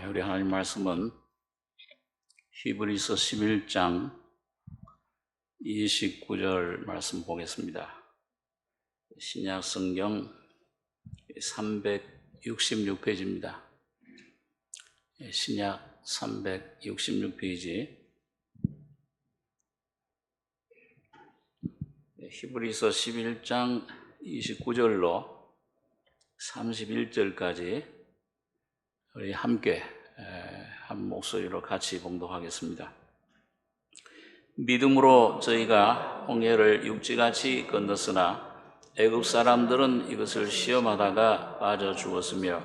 우리 하나님 말씀은 히브리서 11장 29절 말씀 보겠습니다. 신약 성경 366페이지입니다. 신약 366페이지. 히브리서 11장 29절로 31절까지 우리 함께 한 목소리로 같이 봉독하겠습니다. 믿음으로 저희가 홍해를 육지같이 건넜으나 애굽 사람들은 이것을 시험하다가 빠져 죽었으며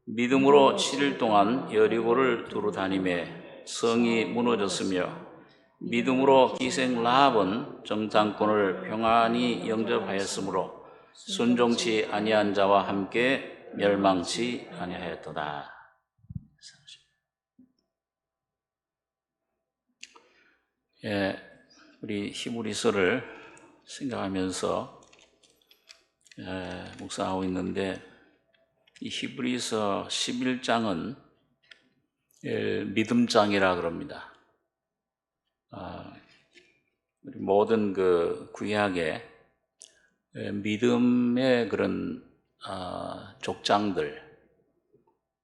믿음으로 7일 동안 여리고를 두루 다니매 성이 무너졌으며 믿음으로 기생 라합은 정탐꾼을 평안히 영접하였으므로 순종치 아니한 자와 함께 멸망치 아니하였도다. 우리 히브리서를 생각하면서 묵상하고 있는데, 이 히브리서 11장은 믿음장이라 그럽니다. 우리 모든 그 구약의 믿음의 그런 족장들,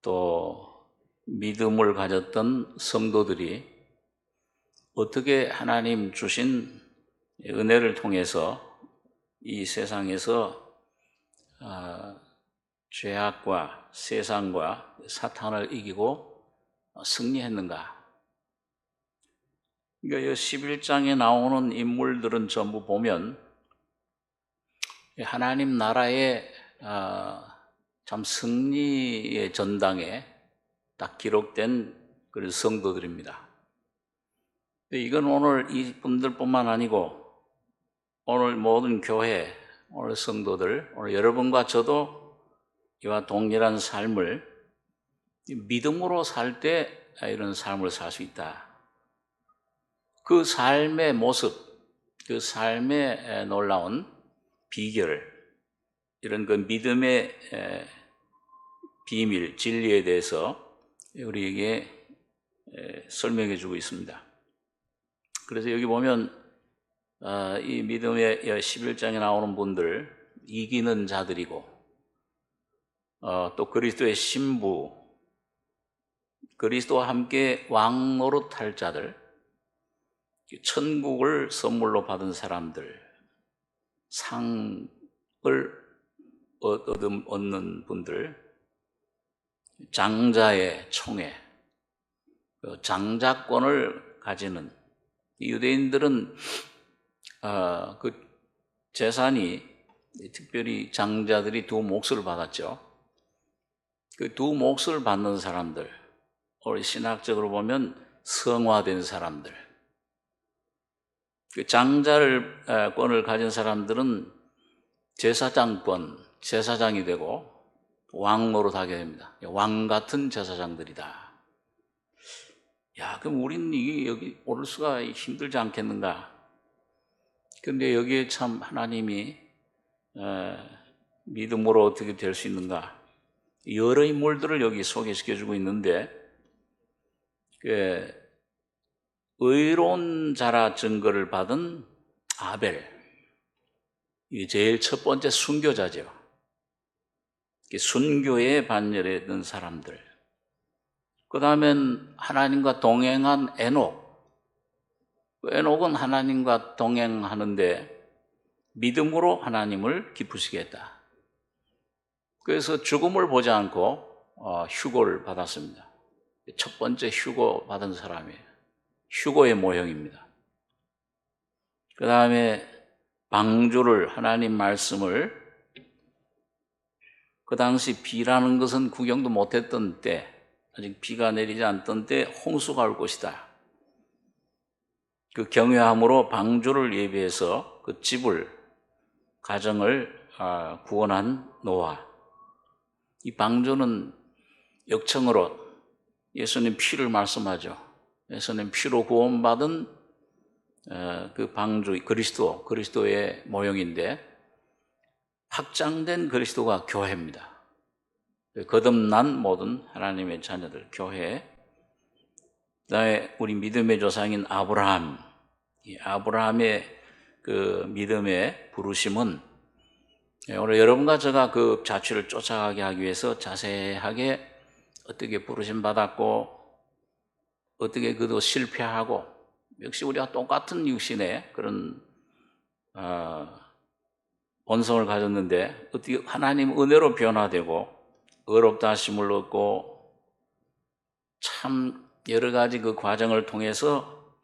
또 믿음을 가졌던 성도들이 어떻게 하나님 주신 은혜를 통해서 이 세상에서 죄악과 세상과 사탄을 이기고 승리했는가? 그러니까 이 11장에 나오는 인물들은 전부 보면 하나님 나라의 참 승리의 전당에 딱 기록된 그런 성도들입니다. 이건 오늘 이분들뿐만 아니고 오늘 모든 교회, 오늘 성도들, 오늘 여러분과 저도 이와 동일한 삶을 믿음으로 살 때 이런 삶을 살 수 있다. 그 삶의 모습, 그 삶의 놀라운 비결, 이런 그 믿음의 비밀, 진리에 대해서 우리에게 설명해 주고 있습니다. 그래서 여기 보면 이 믿음의 11장에 나오는 분들, 이기는 자들이고 또 그리스도의 신부, 그리스도와 함께 왕 노릇할 자들, 천국을 선물로 받은 사람들, 상을 얻는 분들, 장자의 총회, 장자권을 가지는 유대인들은 그 재산이, 특별히 장자들이 두 몫을 받았죠. 그 두 몫을 받는 사람들, 우리 신학적으로 보면 성화된 사람들, 그 장자권을 가진 사람들은 제사장권, 제사장이 되고 왕 노릇하게 됩니다. 왕 같은 제사장들이다. 야, 그럼 우리는 이게 여기 오를 수가 힘들지 않겠는가? 근데 여기에 참 하나님이 믿음으로 어떻게 될 수 있는가? 여러 인물들을 여기 소개시켜주고 있는데, 의로운 자라 증거를 받은 아벨, 이게 제일 첫 번째 순교자죠. 순교의 반열에 든 사람들. 그 다음엔 하나님과 동행한 에녹. 에녹은 하나님과 동행하는데 믿음으로 하나님을 기쁘시게 했다. 그래서 죽음을 보지 않고 휴고를 받았습니다. 첫 번째 휴고 받은 사람이에요. 휴고의 모형입니다. 그 다음에 방주를, 하나님 말씀을, 그 당시 비라는 것은 구경도 못했던 때, 아직 비가 내리지 않던 때 홍수가 올 것이다. 그 경외함으로 방주를 예비해서 그 집을, 가정을 구원한 노아. 이 방주는 역청으로 예수님 피를 말씀하죠. 예수님 피로 구원받은 그 방주, 그리스도의 모형인데, 확장된 그리스도가 교회입니다. 거듭난 모든 하나님의 자녀들, 교회, 그다음에 우리 믿음의 조상인 아브라함, 이 아브라함의 그 믿음의 부르심은 오늘 여러분과 제가 그 자취를 쫓아가게 하기 위해서 자세하게 어떻게 부르심 받았고 어떻게 그도 실패하고 역시 우리가 똑같은 육신의 그런 본성을 가졌는데 어떻게 하나님 은혜로 변화되고 의롭다 하심을 얻고 참 여러 가지 그 과정을 통해서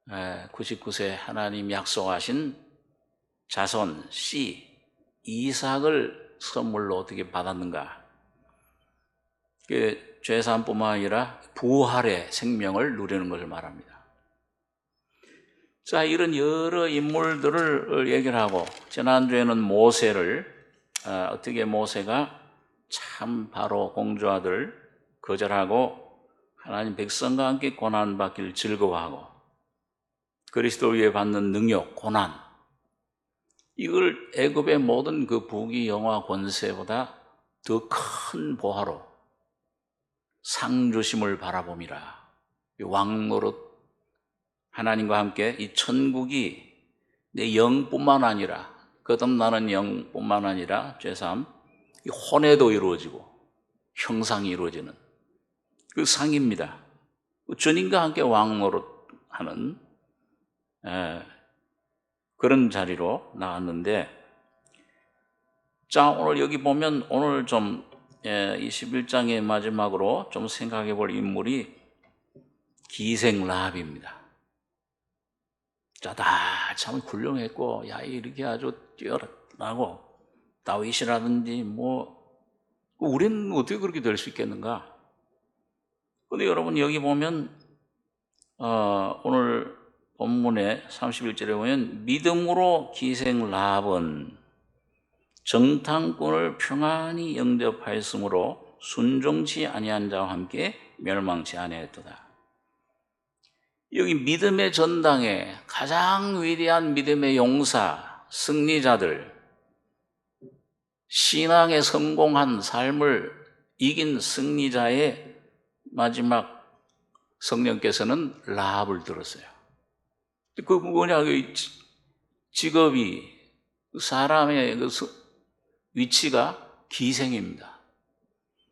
99세 하나님 약속하신 자손 씨 이삭을 선물로 어떻게 받았는가. 그 죄사함뿐만 아니라 부활의 생명을 누리는 것을 말합니다. 자, 이런 여러 인물들을 얘기를 하고 지난주에는 모세를 어떻게 모세가 참 바로 공주아들 거절하고 하나님 백성과 함께 고난받기를 즐거워하고 그리스도를 위해 받는 능력, 고난 이걸 애굽의 모든 그 부귀 영화 권세보다 더 큰 보화로 상주심을 바라봄이라. 왕노릇 하나님과 함께 이 천국이 내 영뿐만 아니라 거듭나는 영뿐만 아니라 죄사함 혼에도 이루어지고 형상이 이루어지는 그 상입니다. 주님과 함께 왕노릇하는 그런 자리로 나왔는데 자 오늘 여기 보면 오늘 좀 21장의 마지막으로 좀 생각해 볼 인물이 기생 라합입니다. 자, 다 참 훌륭했고 야 이렇게 아주 뛰어나고 다윗이라든지 뭐 우리는 어떻게 그렇게 될 수 있겠는가? 근데 여러분 여기 보면 오늘 본문의 31절에 보면 믿음으로 기생 라합은 정탐꾼을 평안히 영접하였으므로 순종치 아니한 자와 함께 멸망치 아니하였도다. 여기 믿음의 전당에 가장 위대한 믿음의 용사, 승리자들, 신앙에 성공한 삶을 이긴 승리자의 마지막 성령께서는 라합을 들었어요. 그 뭐냐, 그 직업이 사람의 그 위치가 기생입니다.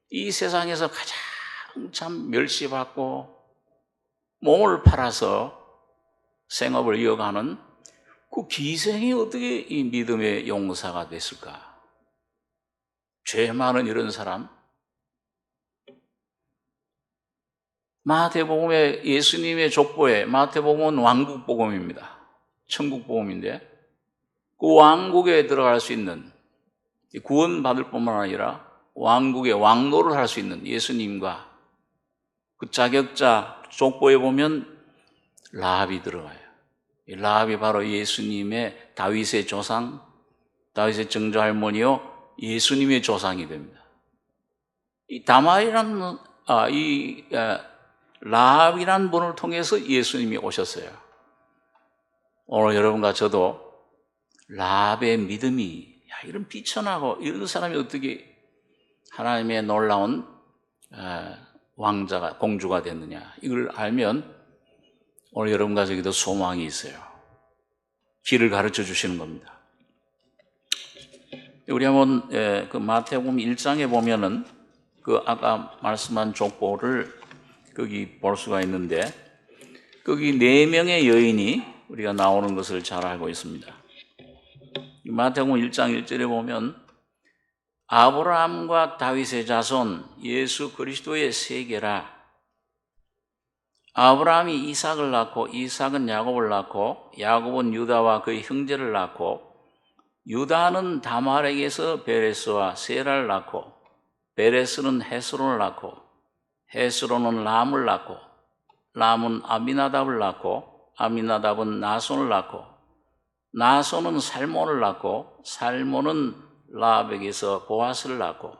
이 세상에서 가장 참 멸시받고 몸을 팔아서 생업을 이어가는 그 기생이 어떻게 이 믿음의 용사가 됐을까? 죄 많은 이런 사람. 마태복음의 예수님의 족보에 마태복음은 왕국복음입니다. 천국복음인데 그 왕국에 들어갈 수 있는 구원받을 뿐만 아니라 왕국의 왕노를 할 수 있는 예수님과 그 자격자 족보에 보면 라합이 들어가요. 이 라합이 바로 예수님의 다윗의 조상, 다윗의 증조할머니요 예수님의 조상이 됩니다. 이 다말이라는 라합이라는 분을 통해서 예수님이 오셨어요. 오늘 여러분과 저도 라합의 믿음이 이런 비천하고 이런 사람이 어떻게 하나님의 놀라운 왕자가 공주가 됐느냐 이걸 알면 오늘 여러분과 저기도 소망이 있어요. 길을 가르쳐 주시는 겁니다. 우리 한번 그 마태복음 1장에 보면은 그 아까 말씀한 족보를 거기 볼 수가 있는데 거기 4명의 여인이 우리가 나오는 것을 잘 알고 있습니다. 마태복음 1장 1절에 보면 아브라함과 다윗의 자손 예수 그리스도의 세계라. 아브라함이 이삭을 낳고 이삭은 야곱을 낳고 야곱은 유다와 그의 형제를 낳고 유다는 다말에게서 베레스와 세라를 낳고 베레스는 헤스론을 낳고 헤스론은 람을 낳고 람은 아미나답을 낳고 아미나답은 나손을 낳고 나손은 살몬을 낳고 살몬은 라합에게서 보아스를 낳고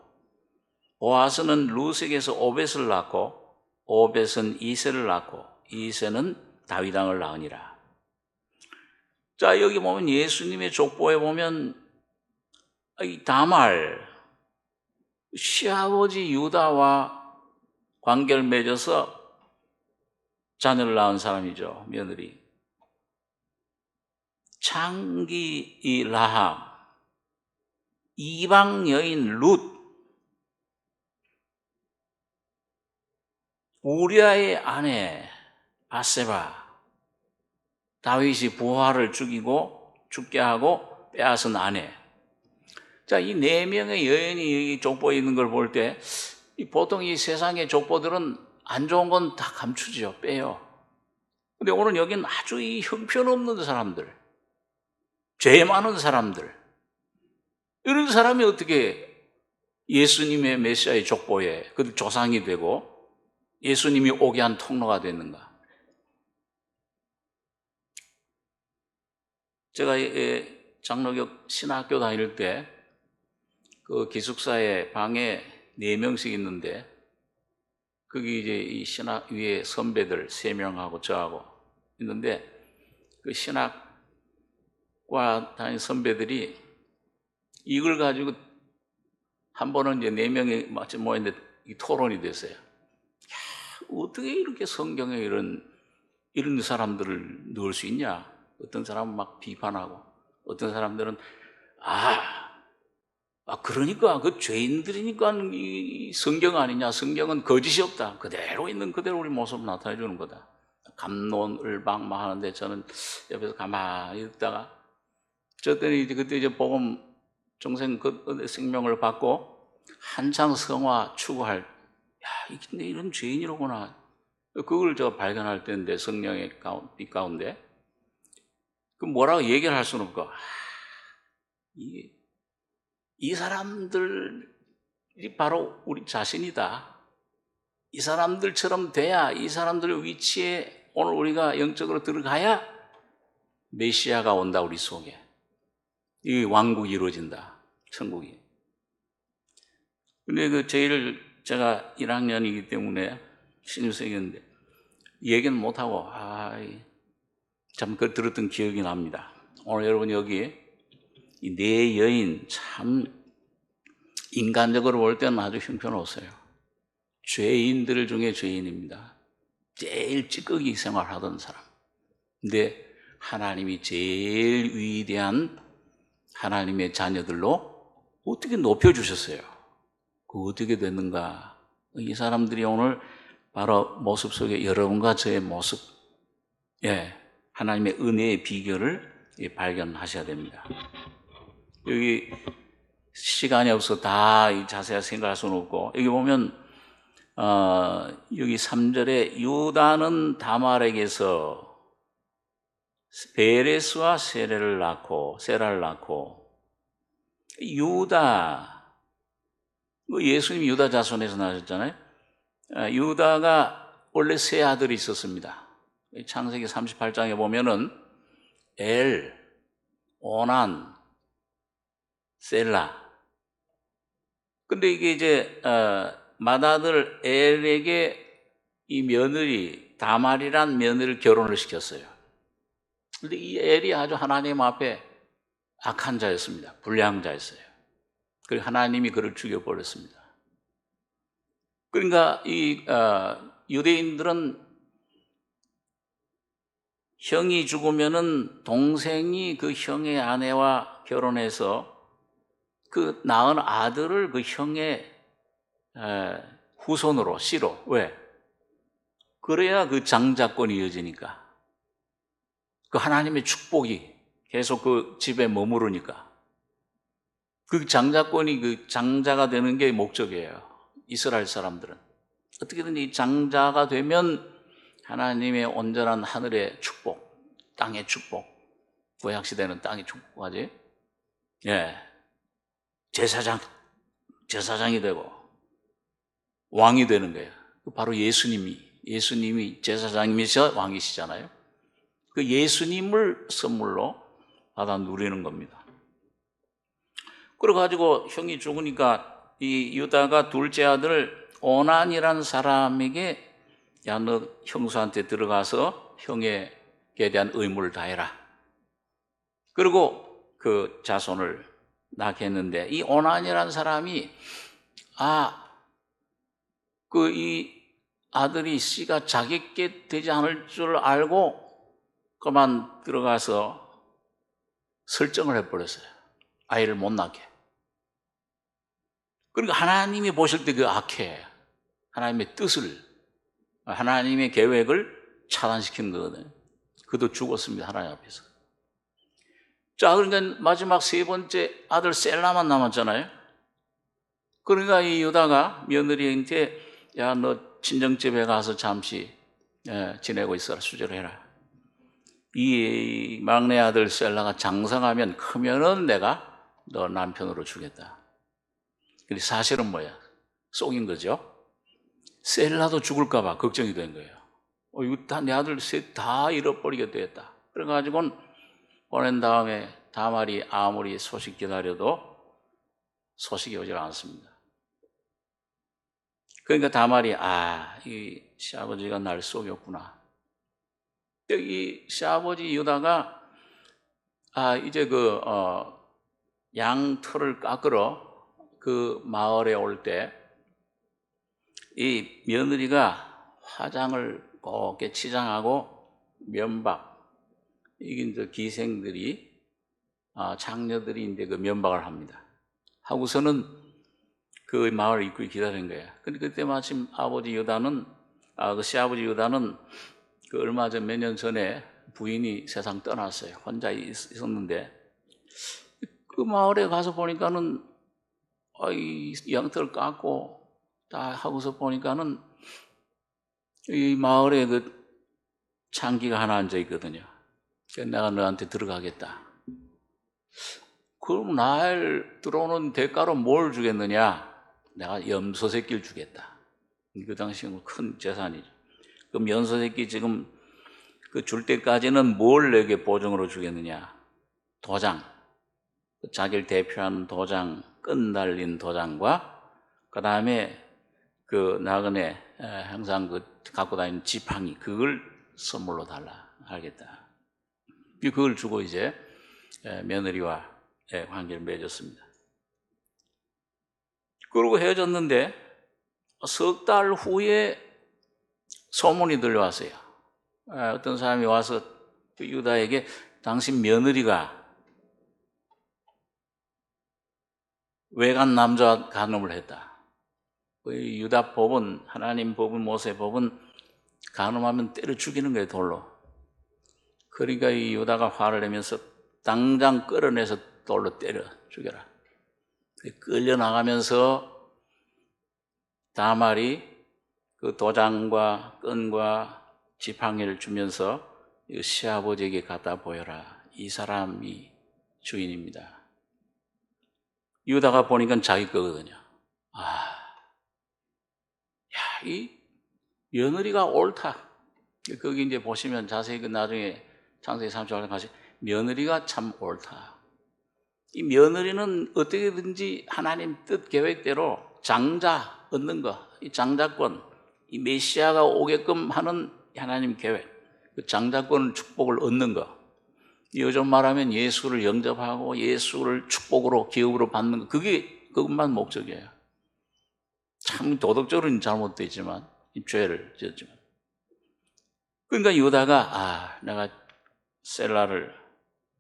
보아스는 루색에서 오벳을 낳고 오벳은 이세를 낳고 이세는 다윗 왕을 낳으니라. 자 여기 보면 예수님의 족보에 보면 이 다말 시아버지 유다와 관계를 맺어서 자녀를 낳은 사람이죠, 며느리. 창기 이 라합, 이방 여인 룻, 우리아의 아내 바세바, 다윗이 부하를 죽게 하고 빼앗은 아내. 자, 이 네 명의 여인이 족보에 있는 걸 볼 때 보통 이 세상의 족보들은 안 좋은 건 다 감추죠, 빼요. 근데 오늘 여기는 아주 이 형편없는 사람들, 죄 많은 사람들, 이런 사람이 어떻게 예수님의 메시아의 족보에 그 조상이 되고 예수님이 오게 한 통로가 됐는가? 제가 장로교 신학교 다닐 때 그 기숙사에 방에 4명씩 있는데 거기 이제 이 신학 위에 선배들 3명하고 저하고 있는데 그 신학과 다닌 선배들이 이걸 가지고 한 번은 이제 4명이 마치 모였는데 토론이 됐어요. 야, 어떻게 이렇게 성경에 이런 사람들을 넣을 수 있냐? 어떤 사람은 막 비판하고 어떤 사람들은 그러니까 그 죄인들이니까 이 성경 아니냐? 성경은 거짓이 없다. 그대로 있는 그대로 우리 모습을 나타내 주는 거다. 갑론을박 막 하는데 저는 옆에서 가만히 듣다가 저때는 그때 이제 복음 정생 그 생명을 받고 한창 성화 추구할 근데 이런 죄인이로구나. 그걸 제가 발견할 때인데 성령의 빛 가운데 그 뭐라고 얘기를 할 수는 없고 이 사람들이 바로 우리 자신이다. 이 사람들처럼 돼야 이 사람들의 위치에 오늘 우리가 영적으로 들어가야 메시아가 온다 우리 속에. 이 왕국이 이루어진다. 천국이. 근데 제가 1학년이기 때문에 신입생이었는데 얘기는 못하고 참 그걸 들었던 기억이 납니다. 오늘 여러분 여기 이 네 여인 참 인간적으로 볼 때는 아주 형편없어요. 죄인들 중에 죄인입니다. 제일 찌꺼기 생활하던 사람. 근데 하나님이 제일 위대한 하나님의 자녀들로 어떻게 높여주셨어요. 그 어떻게 됐는가. 이 사람들이 오늘 바로 모습 속에 여러분과 저의 모습, 하나님의 은혜의 비결을 발견하셔야 됩니다. 여기 시간이 없어 다 자세하게 생각할 수는 없고 여기 보면 여기 3절에 유다는 다말에게서 베레스와 세라를 낳고 유다 예수님이 유다 자손에서 나셨잖아요. 유다가 원래 세 아들이 있었습니다. 창세기 38장에 보면은 엘, 오난, 셀라. 근데 이게 이제 맏아들 엘에게 이 며느리 다말이란 며느리를 결혼을 시켰어요. 근데 이 엘이 아주 하나님 앞에 악한 자였습니다. 불량한 자였어요. 그리고 하나님이 그를 죽여버렸습니다. 그러니까 이 유대인들은 형이 죽으면은 동생이 그 형의 아내와 결혼해서 그 낳은 아들을 그 형의 후손으로 씨로 왜? 그래야 그 장자권이 이어지니까 그 하나님의 축복이 계속 그 집에 머무르니까 그 장자권이 그 장자가 되는 게 목적이에요. 이스라엘 사람들은 어떻게든 이 장자가 되면 하나님의 온전한 하늘의 축복, 땅의 축복, 구약시대는 땅의 축복하지. 제사장이 되고 왕이 되는 거예요. 바로 예수님이 제사장이면서 왕이시잖아요. 그 예수님을 선물로 받아 누리는 겁니다. 그래가지고 형이 죽으니까 이 유다가 둘째 아들 오난이라는 사람에게 야, 너 형수한테 들어가서 형에게 대한 의무를 다해라. 그리고 그 자손을 낳게 했는데 이 오난이라는 사람이 이 아들이 씨가 자기께 되지 않을 줄 알고 그만 들어가서 설정을 해버렸어요. 아이를 못 낳게. 그러니까 하나님이 보실 때 그 악해. 하나님의 뜻을, 하나님의 계획을 차단시키는 거거든요. 그도 죽었습니다. 하나님 앞에서. 자, 그러니까 마지막 세 번째 아들 셀라만 남았잖아요. 그러니까 이 유다가 며느리한테 야, 너 친정집에 가서 잠시 지내고 있어라. 수절을 해라. 이 막내 아들 셀라가 장성하면 크면은 내가 너 남편으로 주겠다. 근데 사실은 뭐야? 속인 거죠. 셀라도 죽을까 봐 걱정이 된 거예요. 이거 다 내 아들 셋 다 잃어버리게 되었다. 그래가지고 보낸 다음에 다말이 아무리 소식 기다려도 소식이 오질 않습니다. 그러니까 다말이 이 시아버지가 날 속였구나. 여기 시아버지 유다가 이제 양털을 깎으러 그 마을에 올 때 이 며느리가 화장을 곱게 치장하고 면박, 이게 이제 기생들이 장녀들이 이제 그 면박을 합니다. 하고서는 그 마을 입구에 기다린 거예요. 근데 그때 마침 아버지 유다는 그 시아버지 유다는 그 얼마 전 몇 년 전에 부인이 세상 떠났어요. 혼자 있었는데 그 마을에 가서 보니까는 이 양털 깎고 다 하고서 보니까는 이 마을에 그 창기가 하나 앉아 있거든요. 내가 너한테 들어가겠다. 그럼 날 들어오는 대가로 뭘 주겠느냐? 내가 염소 새끼를 주겠다. 그 당시에는 큰 재산이죠. 그럼 염소 새끼 지금 그 줄 때까지는 뭘 내게 보증으로 주겠느냐? 도장. 자기를 대표하는 도장, 끈 달린 도장과 그 다음에 그 나그네 항상 갖고 다니는 지팡이, 그걸 선물로 달라. 알겠다. 그걸 주고 이제 며느리와 관계를 맺었습니다. 그러고 헤어졌는데 석 달 후에 소문이 들려왔어요. 어떤 사람이 와서 유다에게 당신 며느리가 외간 남자와 간음을 했다. 유다 법은, 하나님 법은, 모세 법은 간음하면 때려 죽이는 거예요, 돌로. 그러니까 이 유다가 화를 내면서 당장 끌어내서 돌로 때려 죽여라. 끌려나가면서 다말이 그 도장과 끈과 지팡이를 주면서 시아버지에게 갖다 보여라. 이 사람이 주인입니다. 유다가 보니까 자기 거거든요. 이 며느리가 옳다. 거기 이제 보시면 자세히 나중에 창세기 30장에 가시 며느리가 참 옳다. 이 며느리는 어떻게든지 하나님 뜻 계획대로 장자 얻는 거, 이 장자권, 이 메시아가 오게끔 하는 하나님 계획, 그 장자권 축복을 얻는 거. 요즘 말하면 예수를 영접하고 예수를 축복으로 기업으로 받는 거, 그것만 목적이에요. 참 도덕적으로는 잘못되지만 죄를 지었지만. 그러니까 유다가 내가 셀라를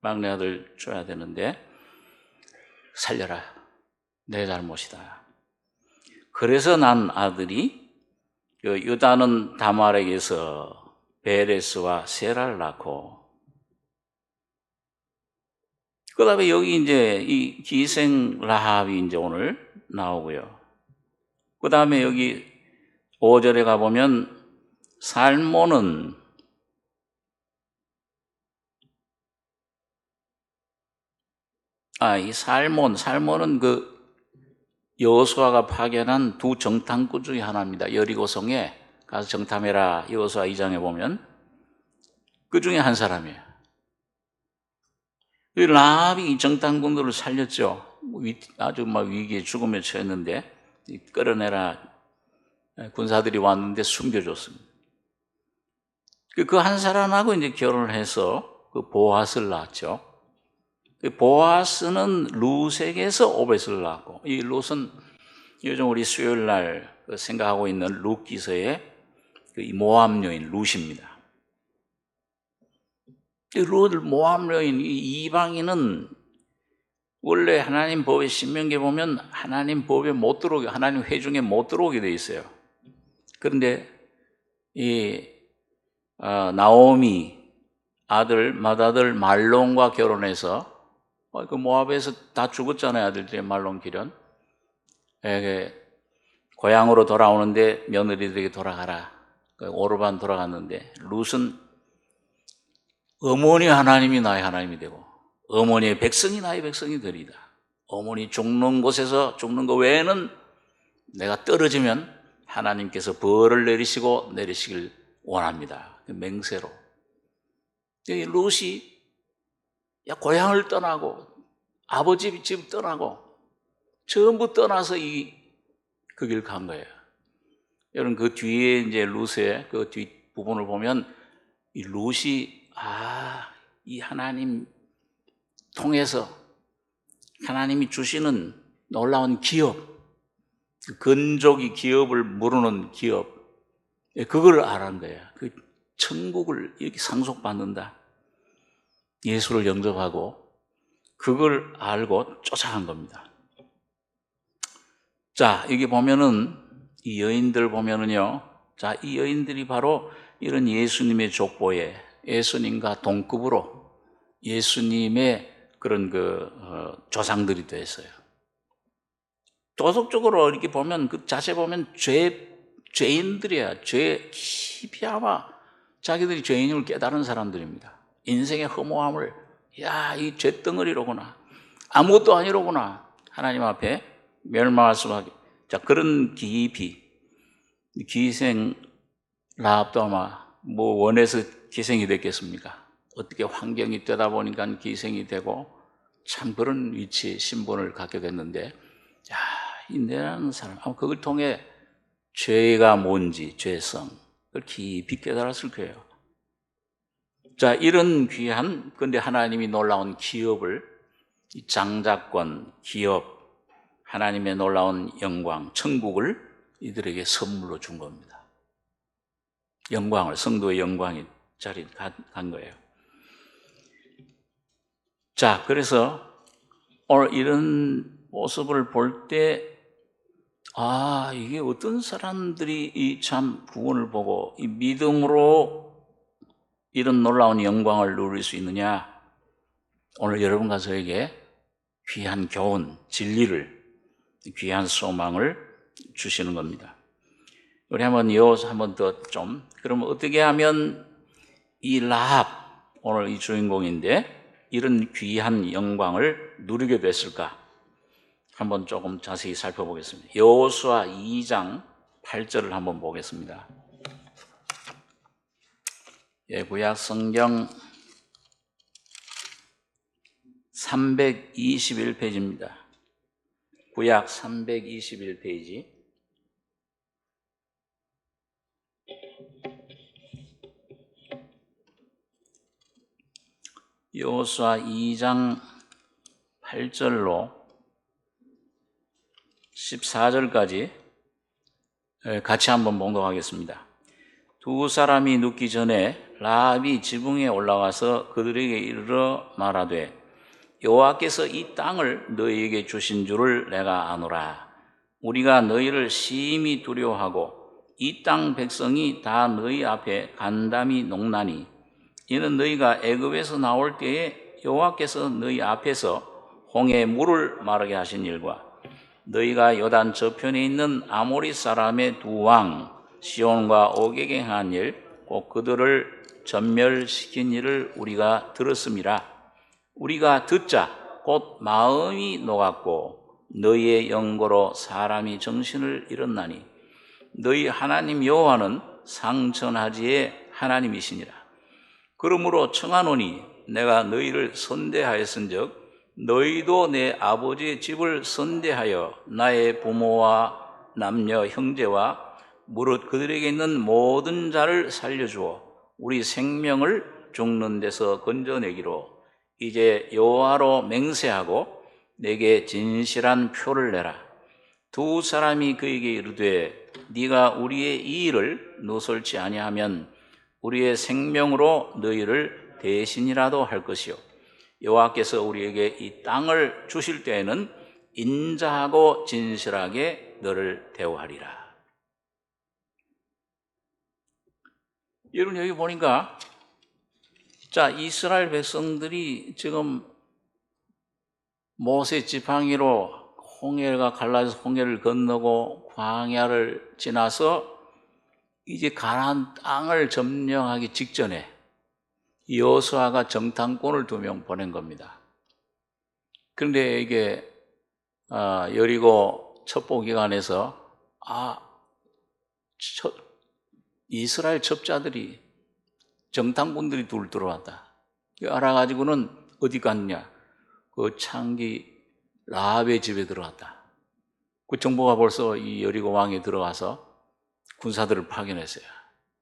막내 아들 줘야 되는데 살려라. 내 잘못이다. 그래서 난 아들이 유다는 다말에게서 베레스와 세라를 낳고 그 다음에 여기 이제 이 기생 라합이 이제 오늘 나오고요. 그 다음에 여기 5절에 가보면 살몬은 이 살몬은 그 여호수아가 파견한 두 정탐꾼 중에 하나입니다. 여리고성에 가서 정탐해라. 여호수아 2장에 보면 그 중에 한 사람이에요. 이 라합이 이 정탐꾼들을 살렸죠. 아주 막 위기에 죽음에 처했는데 끌어내라. 군사들이 왔는데 숨겨줬습니다. 그 한 사람하고 이제 결혼을 해서 그 보아스를 낳았죠. 보아스는 룻에게서 오벳을 낳았고, 이 룻은 요즘 우리 수요일 날 생각하고 있는 룻기서의 이 모압 여인 룻입니다. 룻 모압 여인 이 이방인은 원래 하나님 법의 신명기에 보면 하나님 법에 못 들어오게, 하나님 회중에 못 들어오게 돼 있어요. 그런데 이 나오미 아들 맏아들 말론과 결혼해서 그 모압에서 다 죽었잖아요. 아들들이 말론 기련. 고향으로 돌아오는데 며느리들에게 돌아가라. 오르반 돌아갔는데 룻은 어머니 하나님이 나의 하나님이 되고 어머니의 백성이 나의 백성이 되리다. 어머니 죽는 곳에서 죽는 것 외에는 내가 떨어지면 하나님께서 벌을 내리시길 원합니다. 맹세로. 룻이 고향을 떠나고 아버지 집 떠나고 전부 떠나서 그 길 간 거예요. 여러분 그 뒤에 이제 룻의 그 뒷부분을 보면 이 룻이 이 하나님 통해서 하나님이 주시는 놀라운 기업, 건족이 기업을 모르는 기업, 그걸 알은 거예요. 그 천국을 이렇게 상속받는다. 예수를 영접하고 그걸 알고 쫓아간 겁니다. 자, 여기 보면은 이 여인들 보면은요. 자, 이 여인들이 바로 이런 예수님의 족보에 예수님과 동급으로 예수님의 그런 조상들이 됐어요. 도덕적으로 이렇게 보면 그 자세 보면 죄인들이야. 깊이 아마 자기들이 죄인임을 깨달은 사람들입니다. 인생의 허무함을 이 죄덩어리로구나. 아무것도 아니로구나. 하나님 앞에 멸망할 수밖에. 자, 그런 깊이 기생 라합도 아마 원해서 기생이 됐겠습니까? 어떻게 환경이 되다 보니까 기생이 되고 참 그런 위치 신분을 갖게 됐는데 이 내라는 사람 그걸 통해 죄가 뭔지 죄성 그걸 깊이 깨달았을 거예요. 자, 이런 귀한 근데 하나님이 놀라운 기업을 이 장자권 기업 하나님의 놀라운 영광 천국을 이들에게 선물로 준 겁니다. 영광을 성도의 영광이 자리 간 거예요. 자, 그래서 오늘 이런 모습을 볼 때 이게 어떤 사람들이 이 참 구원을 보고 이 믿음으로 이런 놀라운 영광을 누릴 수 있느냐? 오늘 여러분과 저에게 귀한 교훈, 진리를 귀한 소망을 주시는 겁니다. 우리 한번 더 좀 그러면 어떻게 하면 이 라합 오늘 이 주인공인데 이런 귀한 영광을 누리게 됐을까? 한번 조금 자세히 살펴보겠습니다. 여호수아 2장 8절을 한번 보겠습니다. 구약 성경 321페이지입니다. 구약 321페이지. 여호수아 2장 8절로 14절까지 같이 한번 봉독하겠습니다. 두 사람이 눕기 전에 라합이 지붕에 올라가서 그들에게 이르러 말하되 여호와께서 이 땅을 너희에게 주신 줄을 내가 아노라. 우리가 너희를 심히 두려워하고 이 땅 백성이 다 너희 앞에 간담이 녹나니 이는 너희가 애굽에서 나올 때에 여호와께서 너희 앞에서 홍해 물을 마르게 하신 일과 너희가 요단 저편에 있는 아모리 사람의 두 왕 시온과 오게게 행한 일 곧 그들을 전멸시킨 일을 우리가 들었음이라. 우리가 듣자 곧 마음이 녹았고 너희의 영고로 사람이 정신을 잃었나니 너희 하나님 여호와는 상천하지의 하나님이시니라. 그러므로 청하노니 내가 너희를 선대하였은즉 너희도 내 아버지의 집을 선대하여 나의 부모와 남녀 형제와 무릇 그들에게 있는 모든 자를 살려주어 우리 생명을 죽는 데서 건져내기로 이제 여호와로 맹세하고 내게 진실한 표를 내라. 두 사람이 그에게 이르되 네가 우리의 이 일을 누설치 아니하면 우리의 생명으로 너희를 대신이라도 할 것이요 여호와께서 우리에게 이 땅을 주실 때에는 인자하고 진실하게 너를 대우하리라. 여러분 여기 보니까 자 이스라엘 백성들이 지금 모세 지팡이로 홍해가 갈라져서 홍해를 건너고 광야를 지나서 이제 가나안 땅을 점령하기 직전에 여호수아가 정탐꾼을 2명 보낸 겁니다. 그런데 이게 여리고 첩보기관에서 이스라엘 첩자들이 정탐꾼들이 둘 들어왔다. 알아가지고는 어디 갔냐? 그 창기 라합의 집에 들어갔다. 그 정보가 벌써 이 여리고 왕에 들어가서 군사들을 파견했어요.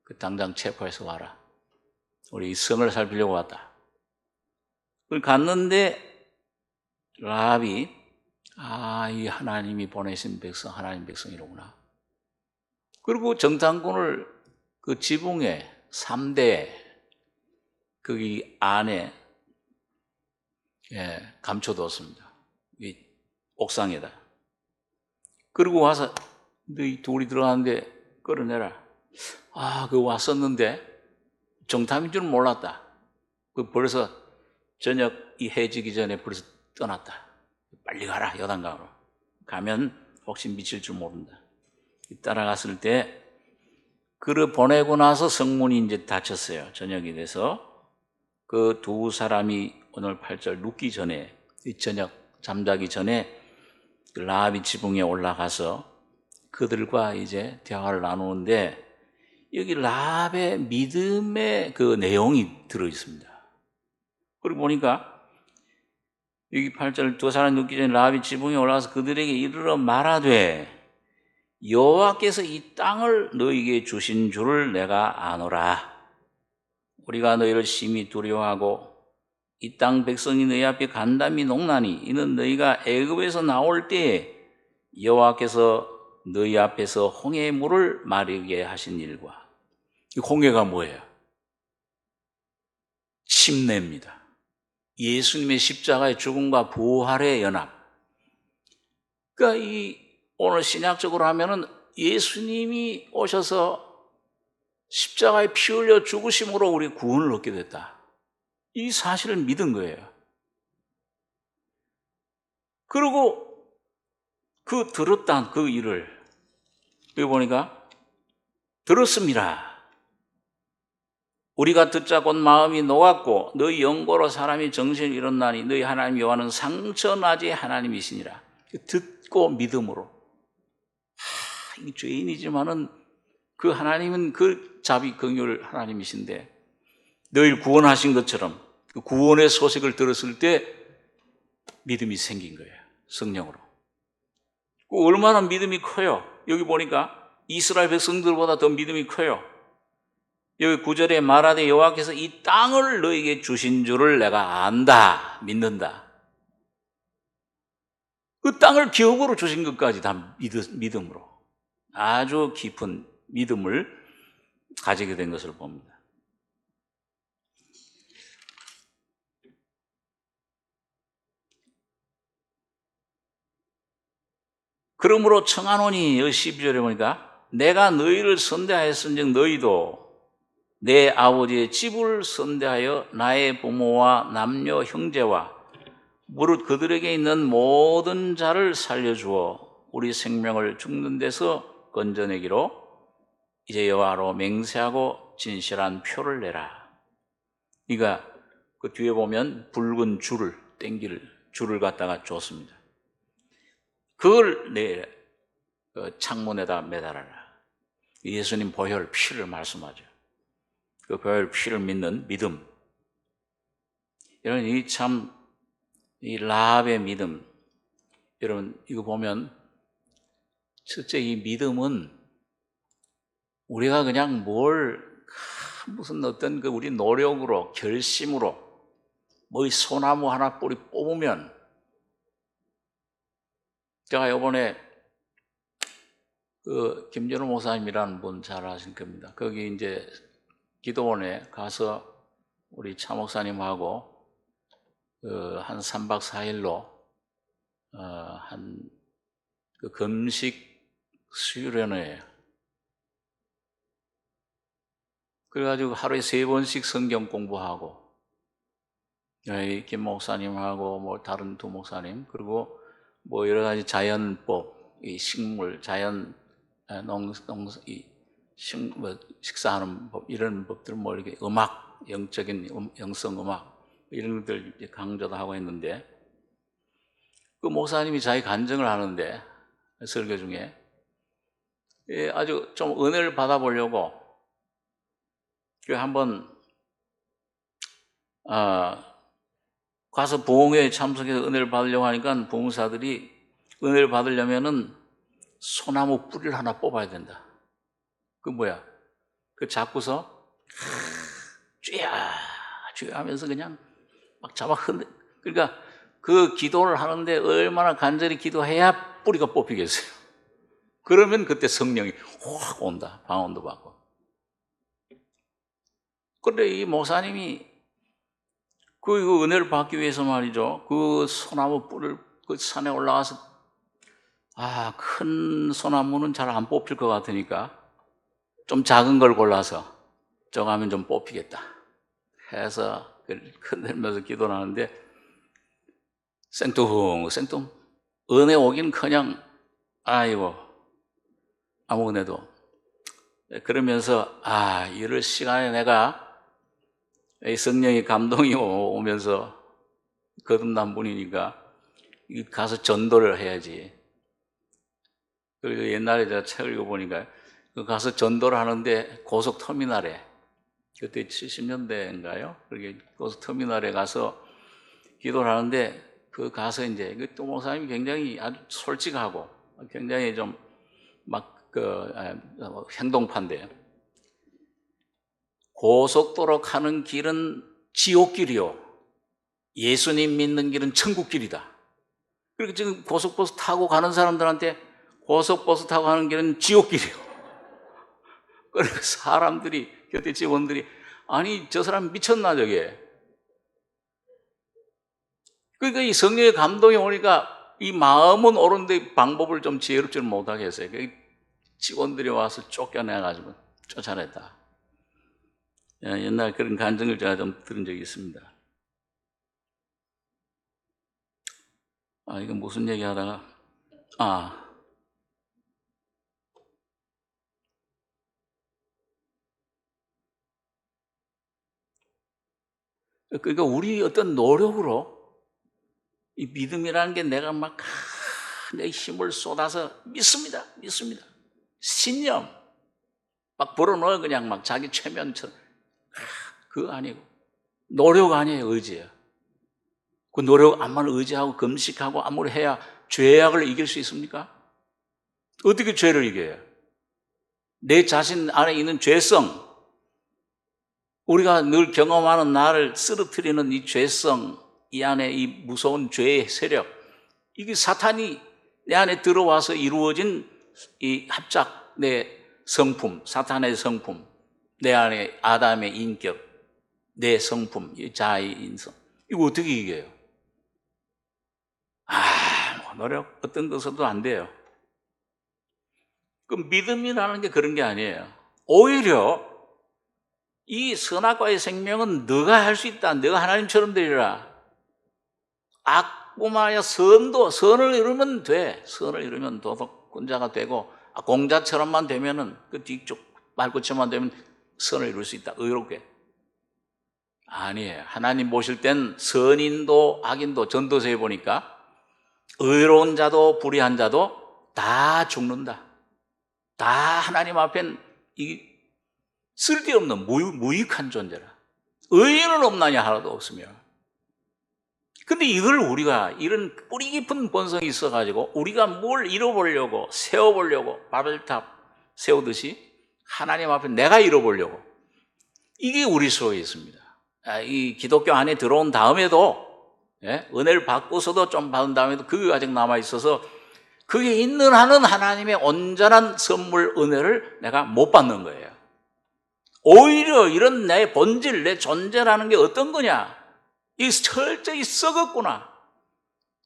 그 당장 체포해서 와라. 우리 이 성을 살피려고 왔다. 그걸 갔는데 라합이 이 하나님이 보내신 백성, 하나님 백성이로구나. 그리고 정탐꾼을 그 지붕에 3대 거기 안에 감춰두었습니다. 이 옥상에다. 그리고 와서 너희 둘이 들어가는데 끌어내라. 그거 왔었는데 정탐인 줄 몰랐다. 그 벌써 저녁 이 해지기 전에 벌써 떠났다. 빨리 가라 요단강으로. 가면 혹시 미칠 줄 모른다. 따라갔을 때 그를 보내고 나서 성문이 이제 닫혔어요. 저녁이 돼서 그 두 사람이 오늘 8절 눕기 전에 이 저녁 잠자기 전에 라합이 지붕에 올라가서 그들과 이제 대화를 나누는데 여기 라합의 믿음의 그 내용이 들어 있습니다. 그리고 보니까 여기 8절 두 사람 눕기 전에 라합이 지붕에 올라가서 그들에게 이르러 말하되 여호와께서 이 땅을 너희에게 주신 줄을 내가 아노라. 우리가 너희를 심히 두려워하고 이 땅 백성이 너희 앞에 간담이 녹나니 이는 너희가 애굽에서 나올 때에 여호와께서 너희 앞에서 홍해의 물을 마르게 하신 일과 이 홍해가 뭐예요? 침례입니다. 예수님의 십자가의 죽음과 부활의 연합. 그러니까 오늘 신약적으로 하면은 예수님이 오셔서 십자가에 피 흘려 죽으심으로 우리 구원을 얻게 됐다. 이 사실을 믿은 거예요. 그리고 들었던 그 일을 여기 보니까 들었습니다. 우리가 듣자 곧 마음이 녹았고 너희 영고로 사람이 정신을 잃었나니 너희 하나님 여호와는 상처나지 하나님이시니라. 듣고 믿음으로 이 죄인이지만은 그 하나님은 그 자비 긍휼 하나님이신데 너희를 구원하신 것처럼 그 구원의 소식을 들었을 때 믿음이 생긴 거예요. 성령으로. 얼마나 믿음이 커요. 여기 보니까 이스라엘 백성들보다 더 믿음이 커요. 여기 9절에 말하되 여호와께서 이 땅을 너희에게 주신 줄을 내가 안다. 믿는다. 그 땅을 기업으로 주신 것까지 다 믿음으로 아주 깊은 믿음을 가지게 된 것을 봅니다. 그러므로 청하노니 여기 12절에 보니까 내가 너희를 선대하였은즉 너희도 내 아버지의 집을 선대하여 나의 부모와 남녀 형제와 무릇 그들에게 있는 모든 자를 살려주어 우리 생명을 죽는 데서 건져내기로 이제 여호와로 맹세하고 진실한 표를 내라. 그러니까 그 뒤에 보면 붉은 줄을 땡길 줄을 갖다가 줬습니다. 그걸 내 창문에다 매달아라. 예수님 보혈 피를 말씀하죠. 그 보혈 피를 믿는 믿음. 여러분 이 라합의 믿음. 여러분 이거 보면 첫째 이 믿음은 우리가 그냥 무슨 어떤 우리 노력으로 결심으로 뭐 이 소나무 하나 뿌리 뽑으면 제가 이번에 그 김준호 목사님이라는 분 잘 아실 겁니다. 거기 이제 기도원에 가서 우리 차 목사님하고 한 3박 4일로 한 그 금식 수련회예요. 그래가지고 하루에 3번씩 성경 공부하고, 김 목사님하고 뭐 다른 두 목사님, 그리고 뭐 여러 가지 자연법, 이 식물, 자연 뭐 식사하는 법, 이런 법들, 뭐 이렇게 음악, 영적인 영성 음악 이런 것들 강조도 하고 했는데, 그 목사님이 자기 간증을 하는데 설교 중에 아주 좀 은혜를 받아보려고 한번 가서 부흥회에 참석해서 은혜를 받으려고 하니까 부흥사들이 은혜를 받으려면은 소나무 뿌리를 하나 뽑아야 된다. 그 뭐야? 그 잡고서 쥐야 하면서 그냥 막 잡아 그러니까 그 기도를 하는데 얼마나 간절히 기도해야 뿌리가 뽑히겠어요. 그러면 그때 성령이 확 온다. 방언도 받고. 그런데 이 목사님이 그 은혜를 받기 위해서 말이죠. 그 소나무 뿔을 그 산에 올라가서 큰 소나무는 잘 안 뽑힐 것 같으니까 좀 작은 걸 골라서 저거 하면 좀 뽑히겠다 해서 흔들면서 기도를 하는데 생뚱 은혜 오긴커녕 아이고 아무 은혜도. 그러면서 이럴 시간에 내가 성령의 감동이 오면서 거듭난 분이니까 가서 전도를 해야지. 그리고 옛날에 제가 책을 읽어보니까 가서 전도를 하는데 고속터미널에, 그때 70년대인가요? 그렇게 고속터미널에 가서 기도를 하는데 가서 이제 또 목사님이 굉장히 아주 솔직하고 굉장히 좀 막 행동파인데요. 고속도로 가는 길은 지옥길이요, 예수님 믿는 길은 천국길이다. 그리고 지금 고속버스 타고 가는 사람들한테 고속버스 타고 가는 길은 지옥길이요. 그러니까 사람들이, 곁에 직원들이 아니 저 사람 미쳤나 저게. 그러니까 이 성령의 감동이 오니까 이 마음은 옳은데 방법을 좀 지혜롭지는 못하게 했어요. 직원들이 와서 쫓겨내가지고 쫓아냈다. 옛날 그런 간증을 제가 좀 들은 적이 있습니다. 이거 무슨 얘기 하다가, 그러니까 우리 어떤 노력으로 이 믿음이라는 게 내가 막 내 힘을 쏟아서 믿습니다. 신념 막 불어넣어 그냥 막 자기 최면처럼. 그거 아니고 노력 아니에요, 의지예요. 그 노력 암만 의지하고 금식하고 아무리 해야 죄악을 이길 수 있습니까? 어떻게 죄를 이겨요? 내 자신 안에 있는 죄성, 우리가 늘 경험하는 나를 쓰러뜨리는 이 죄성, 이 안에 이 무서운 죄의 세력, 이게 사탄이 내 안에 들어와서 이루어진 이 합작, 내 성품, 사탄의 성품, 내 안에 아담의 인격, 내 성품, 자아의 인성, 이거 어떻게 이겨요? 노력 어떤 것으로도 안 돼요. 그 믿음이라는 게 그런 게 아니에요. 오히려 이 선악과의 생명은 너가 할 수 있다. 너가 하나님처럼 되리라. 악뿐만 아니라 선을 이루면 돼. 선을 이루면 도덕군자가 되고, 공자처럼만 되면은 그 뒤쪽 말끝처럼만 되면 선을 이룰 수 있다. 의롭게. 아니에요. 하나님 보실 땐 선인도 악인도, 전도서에 보니까 의로운 자도 불의한 자도 다 죽는다. 다 하나님 앞엔 이 쓸데없는 무익한 존재라. 의인은 없나냐 하나도 없으며. 근데 이걸 우리가 이런 뿌리 깊은 본성이 있어가지고 우리가 뭘 이뤄보려고, 세워보려고 바벨탑 세우듯이 하나님 앞에 내가 이뤄보려고, 이게 우리 속에 있습니다. 이 기독교 안에 들어온 다음에도, 은혜를 받고서도 좀 받은 다음에도 그게 아직 남아있어서 그게 있는 한은 하나님의 온전한 선물 은혜를 내가 못 받는 거예요. 오히려 이런 내 본질, 내 존재라는 게 어떤 거냐? 이 철저히 썩었구나.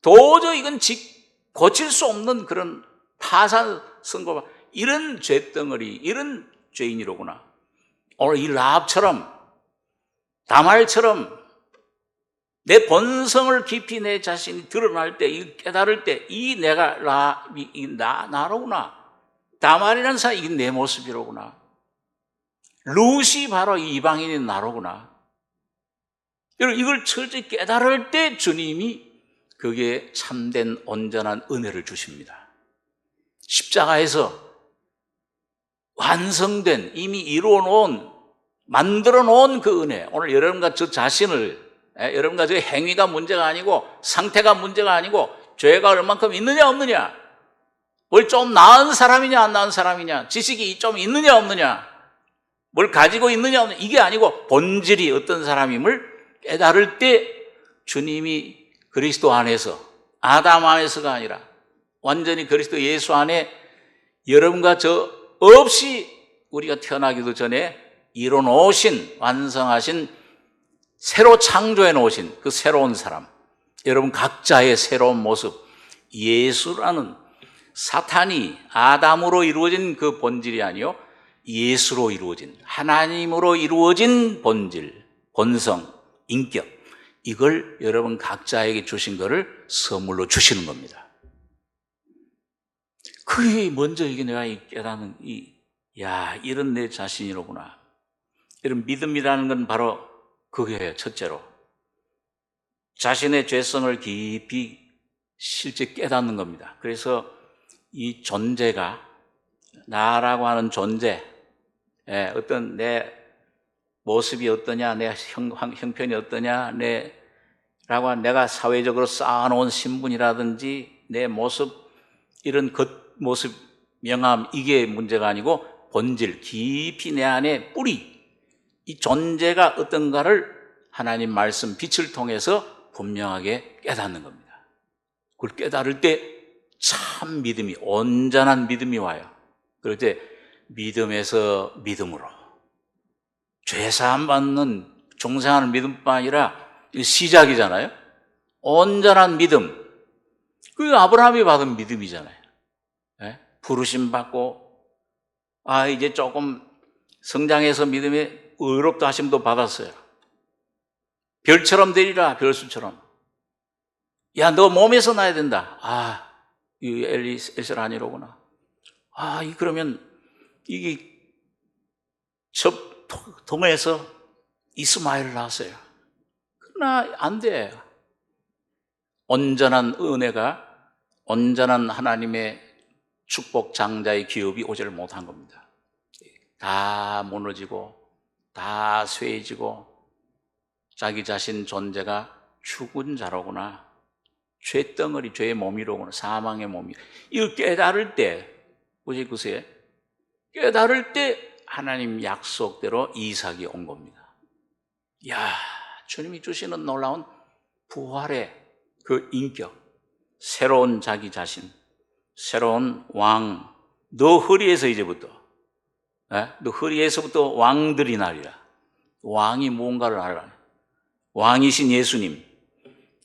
도저히 이건 고칠 수 없는 그런 파산 선고가, 이런 죄덩어리, 이런 죄인이로구나. 오늘 이 라합처럼, 다말처럼 내 본성을 깊이 내 자신이 드러날 때, 이 깨달을 때, 이 내가 나로구나. 다말이라는 사람, 이게 내 모습이로구나. 룻이 바로 이방인인 나로구나. 여러분, 이걸 철저히 깨달을 때 주님이 그게 참된 온전한 은혜를 주십니다. 십자가에서 완성된, 이미 이루어 놓은, 만들어 놓은 그 은혜. 오늘 여러분과 저 자신을, 여러분과 저 행위가 문제가 아니고, 상태가 문제가 아니고, 죄가 얼만큼 있느냐 없느냐, 뭘 좀 나은 사람이냐 안 나은 사람이냐, 지식이 좀 있느냐 없느냐, 뭘 가지고 있느냐 없느냐, 이게 아니고 본질이 어떤 사람임을 깨달을 때 주님이 그리스도 안에서, 아담 안에서가 아니라 완전히 그리스도 예수 안에 여러분과 저 없이 우리가 태어나기도 전에 이뤄놓으신, 완성하신, 새로 창조해 놓으신 그 새로운 사람, 여러분 각자의 새로운 모습, 예수라는, 사탄이 아담으로 이루어진 그 본질이 아니요 예수로 이루어진, 하나님으로 이루어진 본질, 본성, 인격, 이걸 여러분 각자에게 주신 것을 선물로 주시는 겁니다. 그게 먼저 이게 내가 깨닫는 이런 내 자신이로구나. 이런 믿음이라는 건 바로 그게예요. 첫째로 자신의 죄성을 깊이 실제 깨닫는 겁니다. 그래서 이 존재가, 나라고 하는 존재, 어떤 내 모습이 어떠냐, 내 형편이 어떠냐, 내가 사회적으로 쌓아놓은 신분이라든지 내 모습, 이런 겉모습, 명함, 이게 문제가 아니고 본질, 깊이 내 안에 뿌리, 이 존재가 어떤가를 하나님 말씀, 빛을 통해서 분명하게 깨닫는 겁니다. 그걸 깨달을 때 참 믿음이, 온전한 믿음이 와요. 그럴 때 믿음에서 믿음으로, 죄사함 받는, 중생하는 믿음뿐만 아니라 시작이잖아요. 온전한 믿음, 그게 아브라함이 받은 믿음이잖아요. 부르심 받고, 이제 조금 성장해서 믿음의 의롭다 하심도 받았어요. 별처럼 되리라, 별수처럼. 야, 너 몸에서 나야 된다. 이 엘셀 아니로구나. 그러면 이게 동에서 이스마엘을 낳았어요. 그러나 안 돼. 온전한 은혜가, 온전한 하나님의 축복 장자의 기업이 오지를 못한 겁니다. 다 무너지고, 다 쇠해지고, 자기 자신 존재가 죽은 자로구나, 죄덩어리, 죄의 몸이로구나, 사망의 몸이. 이걸 깨달을 때, 보세요. 깨달을 때 하나님 약속대로 이삭이 온 겁니다. 주님이 주시는 놀라운 부활의 그 인격, 새로운 자기 자신, 새로운 왕, 너 허리에서 이제부터, 너 허리에서부터 왕들이 나리라. 왕이 무언가를 알아. 왕이신 예수님,